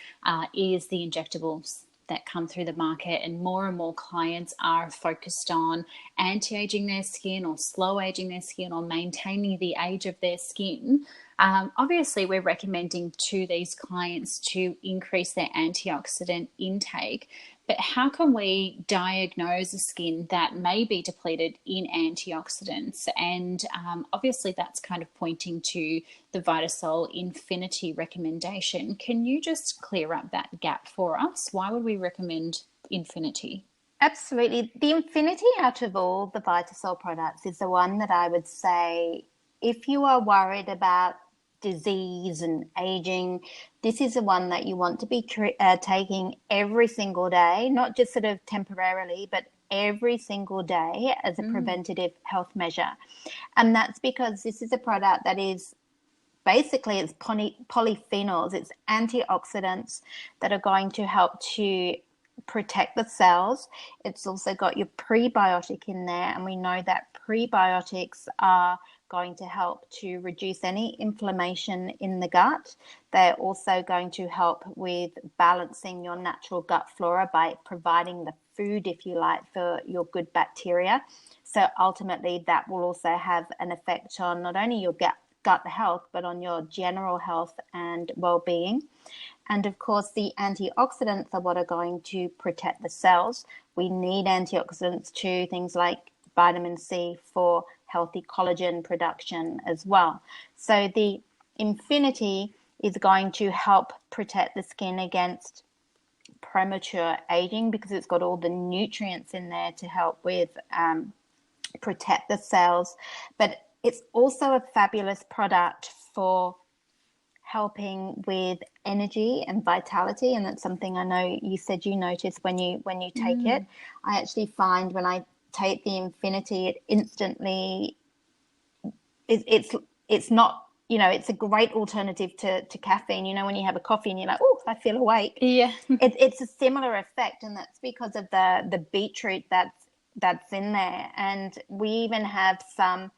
is the injectables that come through the market, and more clients are focused on anti-aging their skin or slow aging their skin or maintaining the age of their skin. Obviously, we're recommending to these clients to increase their antioxidant intake, but how can we diagnose a skin that may be depleted in antioxidants? And obviously, that's kind of pointing to the Vita-Sol Infinity recommendation. Can you just clear up that gap for us? Why would we recommend Infinity? Absolutely. The Infinity, out of all the Vita-Sol products, is the one that I would say, if you are worried about disease and aging, this is the one that you want to be taking every single day, not just sort of temporarily, but every single day as a preventative health measure. And that's because this is a product that is basically, it's polyphenols, it's antioxidants that are going to help to protect the cells. It's also got your prebiotic in there, and we know that prebiotics are going to help to reduce any inflammation in the gut. They're also going to help with balancing your natural gut flora by providing the food, if you like, for your good bacteria. So ultimately, that will also have an effect on not only your gut health, but on your general health and well-being. And of course, the antioxidants are what are going to protect the cells. We need antioxidants to things like vitamin C for healthy collagen production as well. So the Infinity is going to help protect the skin against premature aging, because it's got all the nutrients in there to help with protect the cells. But it's also a fabulous product for helping with energy and vitality, and that's something I know you said you notice when you take it. I actually find when I take the Infinity, it instantly it's not, it's a great alternative to caffeine. When you have a coffee and you're like, oh, I feel awake. Yeah. It's a similar effect, and that's because of the beetroot that's in there. And we even have some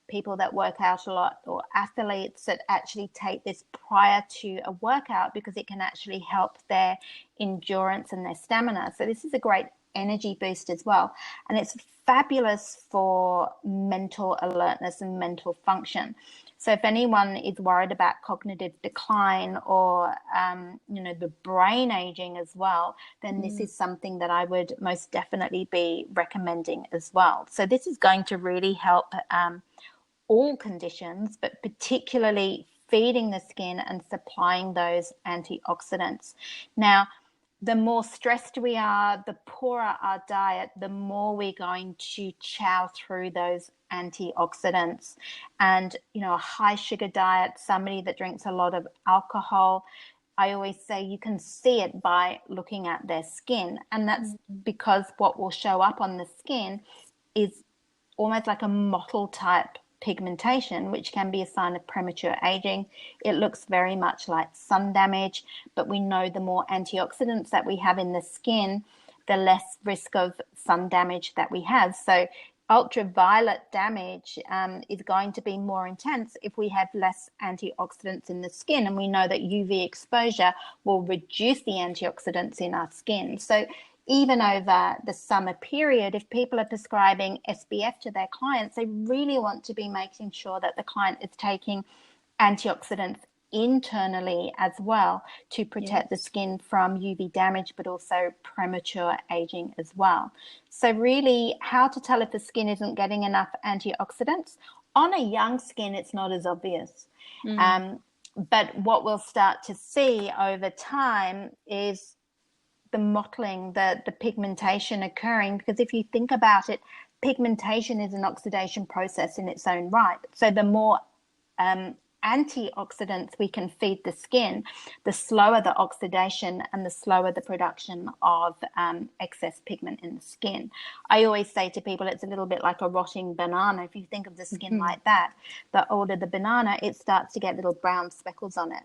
people that work out a lot, or athletes, that actually take this prior to a workout, because it can actually help their endurance and their stamina. So this is a great energy boost as well. And it's fabulous for mental alertness and mental function. So if anyone is worried about cognitive decline or, the brain aging as well, then this is something that I would most definitely be recommending as well. So this is going to really help all conditions, but particularly feeding the skin and supplying those antioxidants. Now, the more stressed we are, the poorer our diet, the more we're going to chow through those antioxidants. And, a high sugar diet, somebody that drinks a lot of alcohol, I always say you can see it by looking at their skin. And that's because what will show up on the skin is almost like a mottle type pigmentation, which can be a sign of premature aging. It looks very much like sun damage, but we know the more antioxidants that we have in the skin, the less risk of sun damage that we have. So ultraviolet damage is going to be more intense if we have less antioxidants in the skin, and we know that UV exposure will reduce the antioxidants in our skin. So even over the summer period, if people are prescribing SPF to their clients, they really want to be making sure that the client is taking antioxidants internally as well to protect the skin from UV damage, but also premature aging as well. So really, how to tell if the skin isn't getting enough antioxidants? On a young skin, it's not as obvious. But what we'll start to see over time is the mottling, the pigmentation occurring, because if you think about it, pigmentation is an oxidation process in its own right. So the more antioxidants we can feed the skin, the slower the oxidation and the slower the production of excess pigment in the skin. I always say to people, it's a little bit like a rotting banana. If you think of the skin like that, the older the banana, it starts to get little brown speckles on it.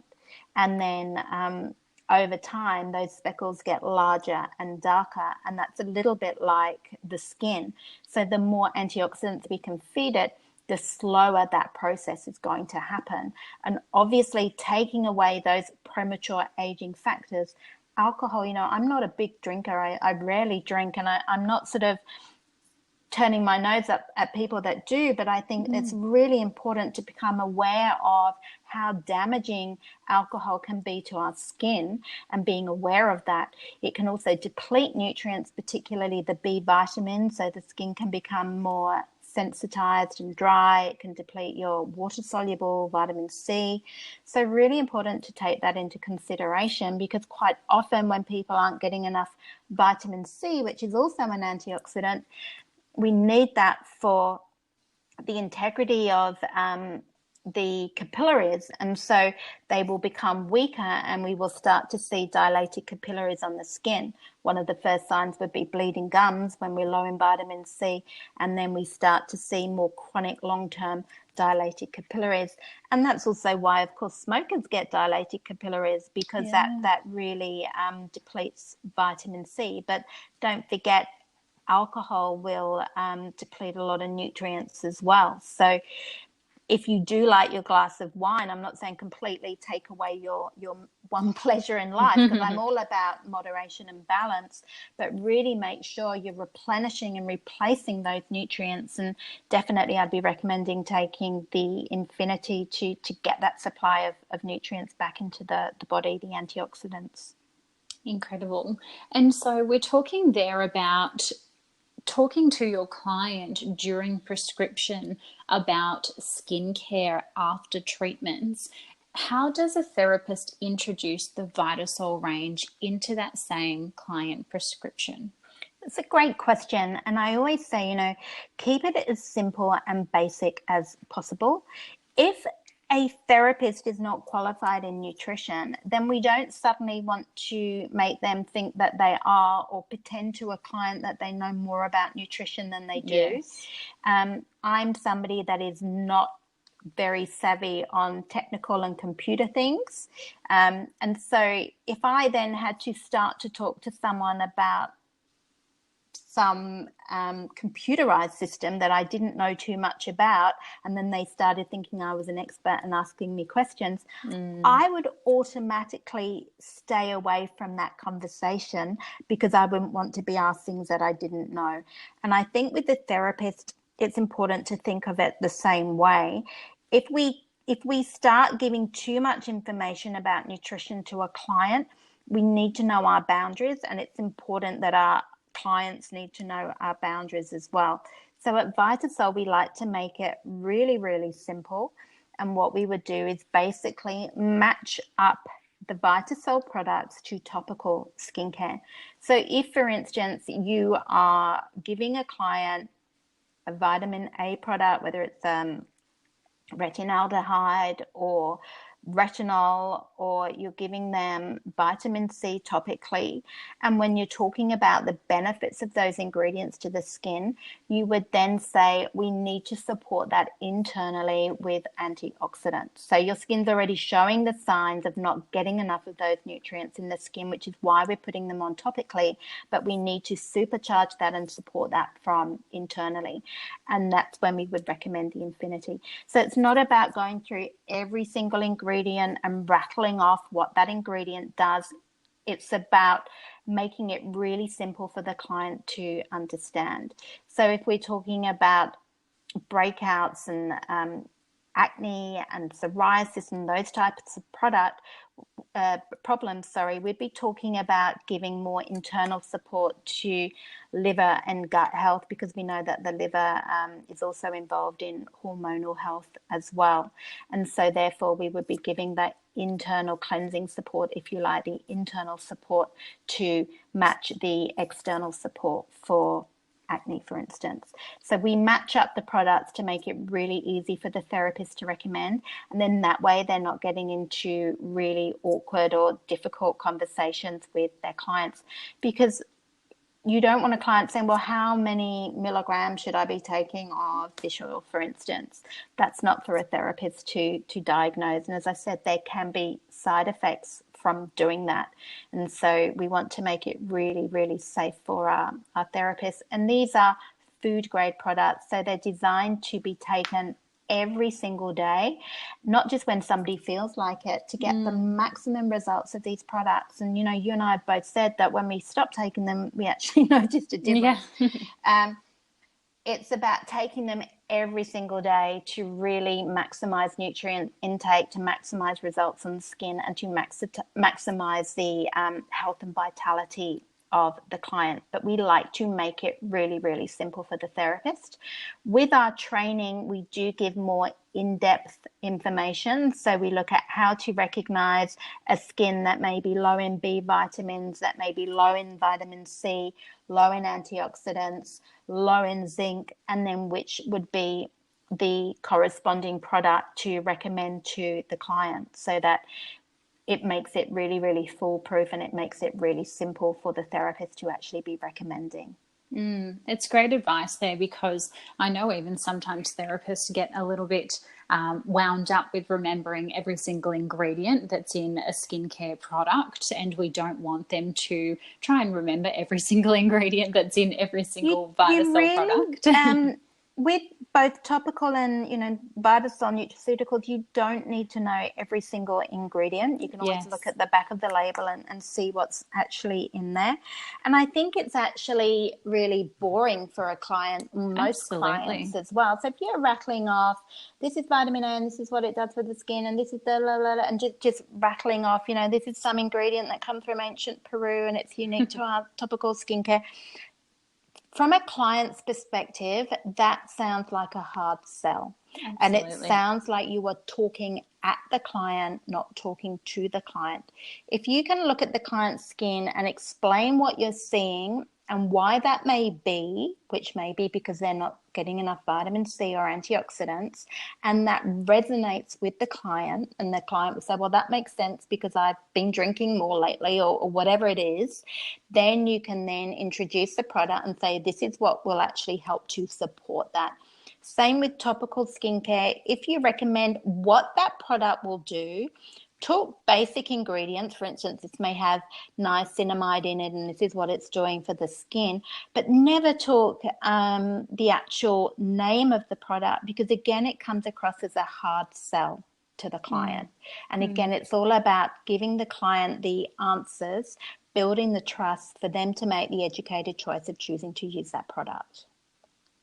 And then over time, those speckles get larger and darker, and that's a little bit like the skin. So the more antioxidants we can feed it, the slower that process is going to happen. And obviously, taking away those premature aging factors, alcohol, I'm not a big drinker. I rarely drink, and I'm not sort of turning my nose up at people that do, but I think it's really important to become aware of how damaging alcohol can be to our skin, and being aware of that. It can also deplete nutrients, particularly the B vitamins, so the skin can become more sensitized and dry. It can deplete your water-soluble vitamin C. So really important to take that into consideration, because quite often when people aren't getting enough vitamin C, which is also an antioxidant, we need that for the integrity of the capillaries, and so they will become weaker and we will start to see dilated capillaries on the skin. One of the first signs would be bleeding gums when we're low in vitamin C, and then we start to see more chronic long-term dilated capillaries. And that's also why, of course, smokers get dilated capillaries, because that really depletes vitamin C. But don't forget, alcohol will deplete a lot of nutrients as well. So if you do like your glass of wine, I'm not saying completely take away your one pleasure in life, because I'm all about moderation and balance, but really make sure you're replenishing and replacing those nutrients. And definitely I'd be recommending taking the Infinity to get that supply of nutrients back into the body, the antioxidants. Incredible. And so we're talking there about talking to your client during prescription about skincare after treatments. How does a therapist introduce the Vita-Sol range into that same client prescription? It's a great question. And I always say, keep it as simple and basic as possible. If a therapist is not qualified in nutrition, then we don't suddenly want to make them think that they are, or pretend to a client that they know more about nutrition than they do. Yes. I'm somebody that is not very savvy on technical and computer things. And so if I then had to start to talk to someone about some computerized system that I didn't know too much about, and then they started thinking I was an expert and asking me questions, I would automatically stay away from that conversation, because I wouldn't want to be asked things that I didn't know. And I think with the therapist, it's important to think of it the same way. If we start giving too much information about nutrition to a client, we need to know our boundaries, and it's important that our clients need to know our boundaries as well. So at Vita-Sol, we like to make it really, really simple. And what we would do is basically match up the Vita-Sol products to topical skincare. So if, for instance, you are giving a client a vitamin A product, whether it's retinaldehyde or retinol, or you're giving them vitamin C topically, and when you're talking about the benefits of those ingredients to the skin, you would then say we need to support that internally with antioxidants. So your skin's already showing the signs of not getting enough of those nutrients in the skin, which is why we're putting them on topically, but we need to supercharge that and support that from internally. And that's when we would recommend the Infinity. So it's not about going through every single ingredient and rattling off what that ingredient does. It's about making it really simple for the client to understand. So if we're talking about breakouts and acne and psoriasis and those types of problems, we'd be talking about giving more internal support to liver and gut health, because we know that the liver is also involved in hormonal health as well. And so therefore we would be giving that internal cleansing support, if you like, the internal support to match the external support for acne, for instance. So we match up the products to make it really easy for the therapist to recommend. And then that way they're not getting into really awkward or difficult conversations with their clients, because you don't want a client saying, well, how many milligrams should I be taking of fish oil, for instance? That's not for a therapist to diagnose. And as I said, there can be side effects from doing that. And so we want to make it really, really safe for our therapists. And these are food grade products. So they're designed to be taken every single day, not just when somebody feels like it, to get the maximum results of these products. And, you know, you and I have both said that when we stopped taking them, we actually noticed a difference. Yeah. It's about taking them every single day to really maximize nutrient intake, to maximize results on the skin, and to maximize the health and vitality of the client. But we like to make it really, really simple for the therapist. With our training, we do give more in-depth information. So we look at how to recognize a skin that may be low in B vitamins, that may be low in vitamin C, low in antioxidants, low in zinc, and then which would be the corresponding product to recommend to the client, so that it makes it really, really foolproof, and it makes it really simple for the therapist to actually be recommending. It's great advice there, because I know even sometimes therapists get a little bit wound up with remembering every single ingredient that's in a skincare product, and we don't want them to try and remember every single ingredient that's in every single Vita-Sol product. With both topical and, you know, Vita-Sol nutraceuticals, you don't need to know every single ingredient. You can always look at the back of the label and see what's actually in there. And I think it's actually really boring for a client, most clients as well. So if you're rattling off, this is vitamin A and this is what it does for the skin, and this is the la, la, la, and just rattling off, you know, this is some ingredient that comes from ancient Peru and it's unique to our topical skincare. From a client's perspective, that sounds like a hard sell. Absolutely. And it sounds like you are talking at the client, not talking to the client. If you can look at the client's skin and explain what you're seeing and why that may be, which may be because they're not getting enough vitamin C or antioxidants, and that resonates with the client, and the client will say, well, that makes sense because I've been drinking more lately, or whatever it is, then you can then introduce the product and say, this is what will actually help to support that. Same with topical skincare. If you recommend what that product will do, talk basic ingredients. For instance, this may have niacinamide in it and this is what it's doing for the skin, but never talk the actual name of the product, because again, it comes across as a hard sell to the client. And again, it's all about giving the client the answers, building the trust for them to make the educated choice of choosing to use that product.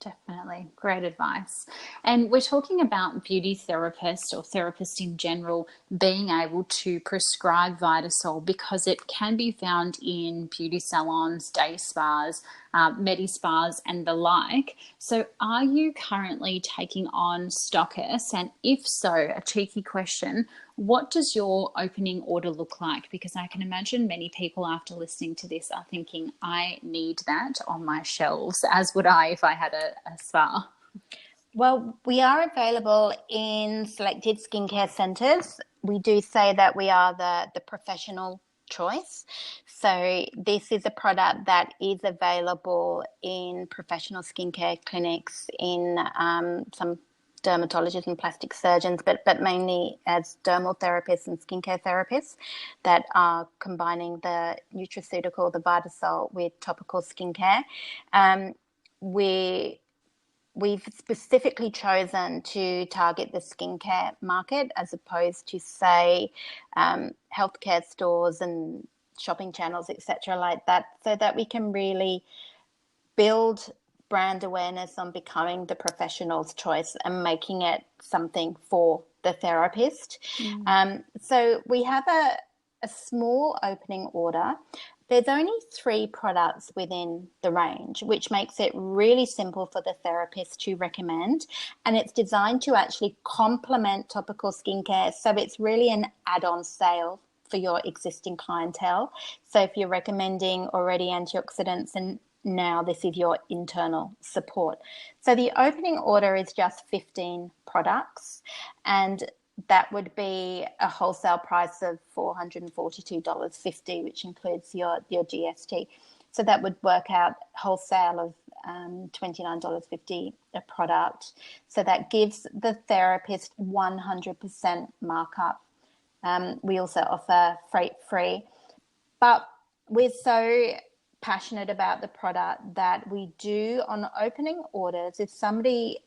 Definitely. Great advice. And we're talking about beauty therapists or therapists in general being able to prescribe Vita-Sol, because it can be found in beauty salons, day spas, medi spas and the like. So are you currently taking on stockists? And if so, a cheeky question, what does your opening order look like? Because I can imagine many people after listening to this are thinking, I need that on my shelves, as would I if I had a spa. Well, we are available in selected skincare centres. We do say that we are the professional choice. So this is a product that is available in professional skincare clinics, in some dermatologists and plastic surgeons, but mainly as dermal therapists and skincare therapists that are combining the nutraceutical, the Vita-Sol, with topical skincare. We've specifically chosen to target the skincare market as opposed to, say, healthcare stores and shopping channels, etc., like that, so that we can really build brand awareness on becoming the professional's choice and making it something for the therapist. So we have a small opening order. There's only 3 products within the range, which makes it really simple for the therapist to recommend. And it's designed to actually complement topical skincare. So it's really an add-on sale for your existing clientele. So if you're recommending already antioxidants and now this is your internal support. So the opening order is just 15 products, and that would be a wholesale price of $442.50, which includes your GST. So that would work out wholesale of $29.50 a product. So that gives the therapist 100% markup. We also offer freight free, but we're so passionate about the product that we do on opening orders. If somebody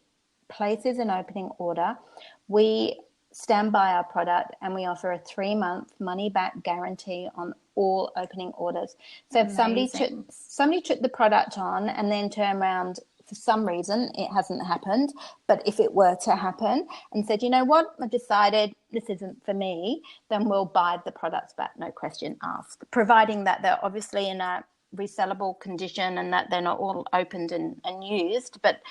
places an opening order, we stand by our product and we offer a 3-month money back guarantee on all opening orders. So if somebody took the product on and then turned around, for some reason it hasn't happened, but if it were to happen and said, you know what, I've decided this isn't for me, then we'll buy the products back, no question asked, providing that they're obviously in a resellable condition and that they're not all opened and used, but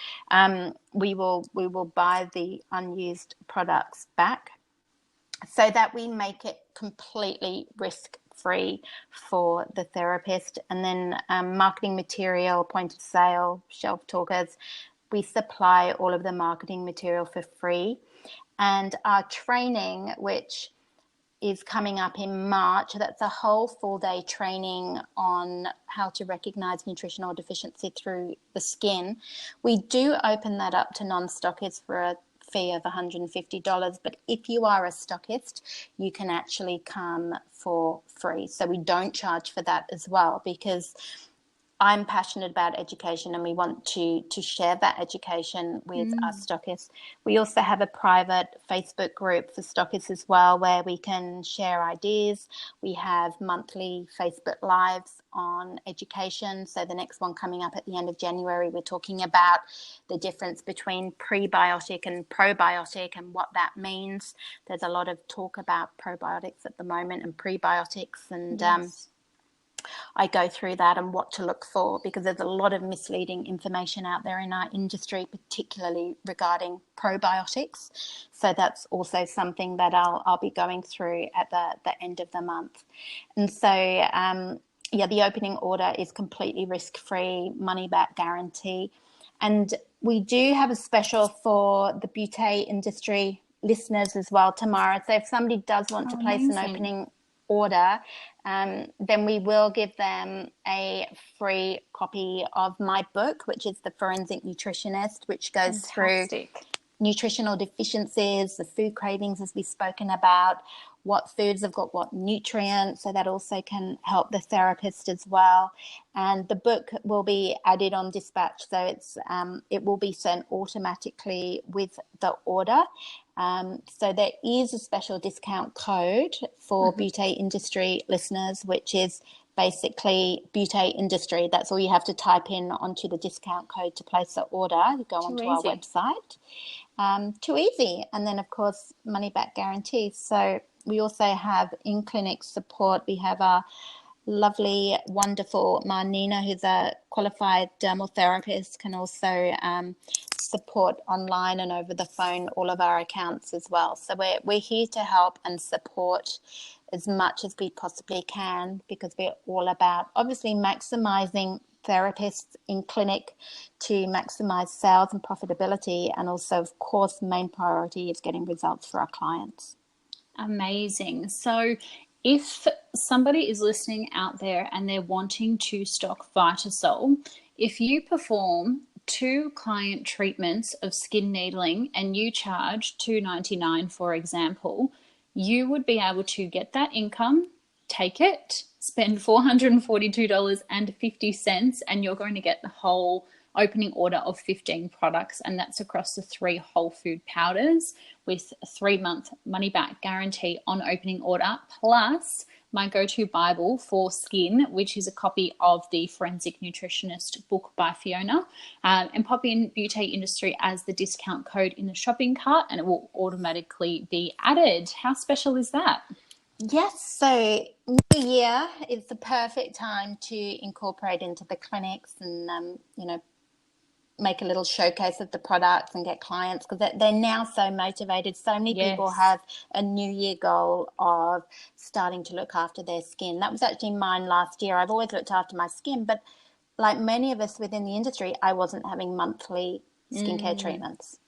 we will buy the unused products back so that we make it completely risk-free for the therapist. And then marketing material, point of sale, shelf talkers, we supply all of the marketing material for free. And our training, which is coming up in March, that's a whole full-day training on how to recognize nutritional deficiency through the skin. We do open that up to non-stockists for a fee of $150, but if you are a stockist, you can actually come for free. So we don't charge for that as well, because I'm passionate about education and we want to share that education with our stockists. We also have a private Facebook group for stockists as well, where we can share ideas. We have monthly Facebook Lives on education. So the next one coming up at the end of January, we're talking about the difference between prebiotic and probiotic and what that means. There's a lot of talk about probiotics at the moment and prebiotics, and I go through that and what to look for, because there's a lot of misleading information out there in our industry, particularly regarding probiotics. So that's also something that I'll be going through at the end of the month. And so, the opening order is completely risk-free, money-back guarantee. And we do have a special for the beauty industry listeners as well, Tamara. So if somebody does want to place an opening order, then we will give them a free copy of my book, which is the Forensic Nutritionist, which goes through nutritional deficiencies, the food cravings, as we've spoken about, what foods have got what nutrients, so that also can help the therapist as well. And the book will be added on dispatch, so it will be sent automatically with the order. So there is a special discount code for Beauty Industry listeners, which is basically Beauty Industry. That's all you have to type in onto the discount code to place the order. You go onto our website. Too easy. And then, of course, money back guarantee. So we also have in-clinic support. We have our lovely, wonderful Marnina, who's a qualified dermal therapist, can also support online and over the phone all of our accounts as well. So we're here to help and support as much as we possibly can, because we're all about obviously maximizing therapists in clinic to maximize sales and profitability, and also, of course, the main priority is getting results for our clients. Amazing. So if somebody is listening out there and they're wanting to stock Vita-Sol, if you perform 2 client treatments of skin needling and you charge $2.99, for example, you would be able to get that income, take it, spend $442.50, and you're going to get the whole opening order of 15 products, and that's across the 3 whole food powders with a 3-month money back guarantee on opening order, plus my go-to Bible for skin, which is a copy of the Forensic Nutritionist book by Fiona, and pop in Beauty Industry as the discount code in the shopping cart and it will automatically be added. How special is that? Yes, so New Year is the perfect time to incorporate into the clinics and, make a little showcase of the products and get clients, because they're now so motivated. So many people have a New Year goal of starting to look after their skin. That was actually mine last year. I've always looked after my skin, but like many of us within the industry, I wasn't having monthly skincare treatments.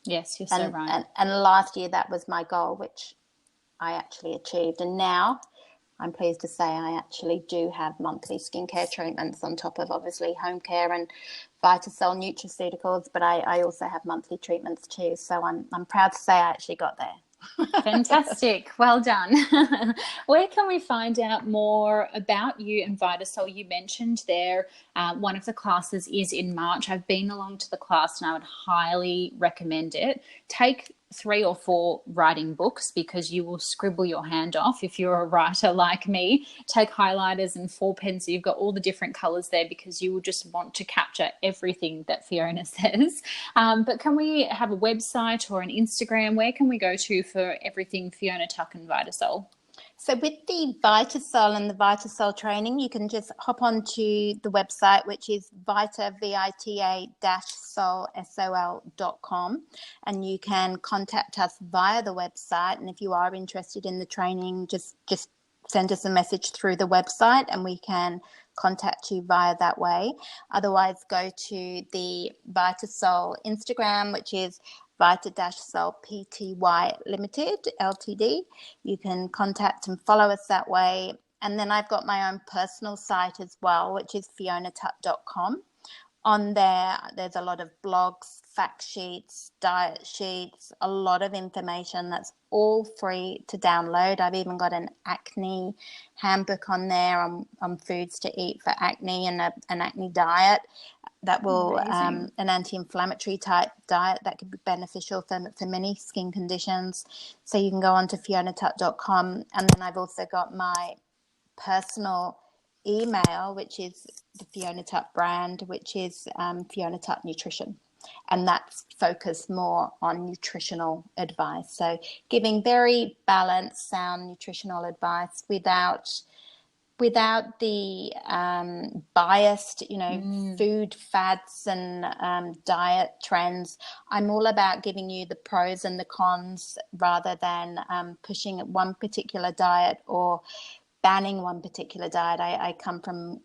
Yes, you're so right. And last year that was my goal, which I actually achieved. And now I'm pleased to say I actually do have monthly skincare treatments on top of obviously home care and Vita-Sol nutraceuticals, but I also have monthly treatments too. So I'm proud to say I actually got there. Fantastic. Well done. Where can we find out more about you and Vita-Sol? You mentioned there one of the classes is in March. I've been along to the class and I would highly recommend it. Take 3 or 4 writing books because you will scribble your hand off if you're a writer like me. Take highlighters and 4 pens so you've got all the different colours there because you will just want to capture everything that Fiona says. But can we have a website or an Instagram? Where can we go to for everything Fiona Tuck and Vita-Sol? So with the Vita-Sol and the Vita-Sol training, you can just hop onto the website, which is vita-sol.com, and you can contact us via the website. And if you are interested in the training, just send us a message through the website and we can contact you via that way. Otherwise, go to the Vita-Sol Instagram, which is Vita-Sol Pty Limited Ltd. You can contact and follow us that way. And then I've got my own personal site as well, which is FionaTuck.com. On there, there's a lot of blogs, fact sheets, diet sheets, a lot of information that's all free to download. I've even got an acne handbook on there on foods to eat for acne and an acne diet that will an anti-inflammatory type diet that could be beneficial for many skin conditions. So you can go on to FionaTuck.com, and then I've also got my personal email, which is the Fiona Tuck brand, which is Fiona Tuck Nutrition, and that's focused more on nutritional advice. So giving very balanced, sound nutritional advice without the biased, food fads and diet trends. I'm all about giving you the pros and the cons rather than pushing one particular diet or banning one particular diet. I come from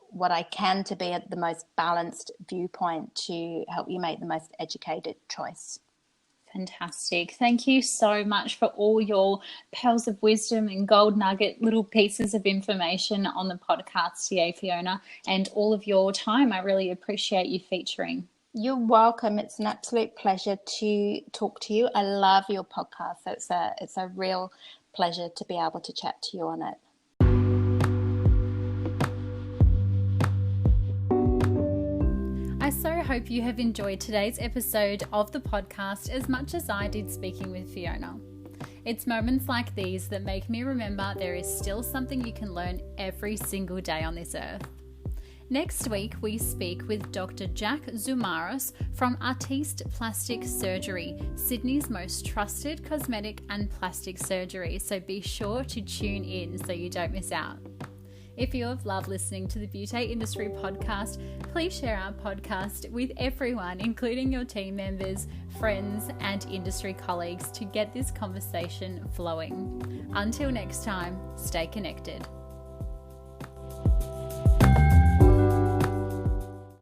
what I can to be at the most balanced viewpoint to help you make the most educated choice. Fantastic. Thank you so much for all your pearls of wisdom and gold nugget little pieces of information on the podcast today, Fiona, and all of your time. I really appreciate you featuring. You're welcome. It's an absolute pleasure to talk to you. I love your podcast. So it's a real pleasure to be able to chat to you on it. I so hope you have enjoyed today's episode of the podcast as much as I did speaking with Fiona. It's moments like these that make me remember there is still something you can learn every single day on this earth. Next week, we speak with Dr. Jack Zoumaros from Artiste Plastic Surgery, Sydney's most trusted cosmetic and plastic surgery. So be sure to tune in so you don't miss out. If you have loved listening to the Beauty Industry podcast, please share our podcast with everyone, including your team members, friends, and industry colleagues to get this conversation flowing. Until next time, stay connected.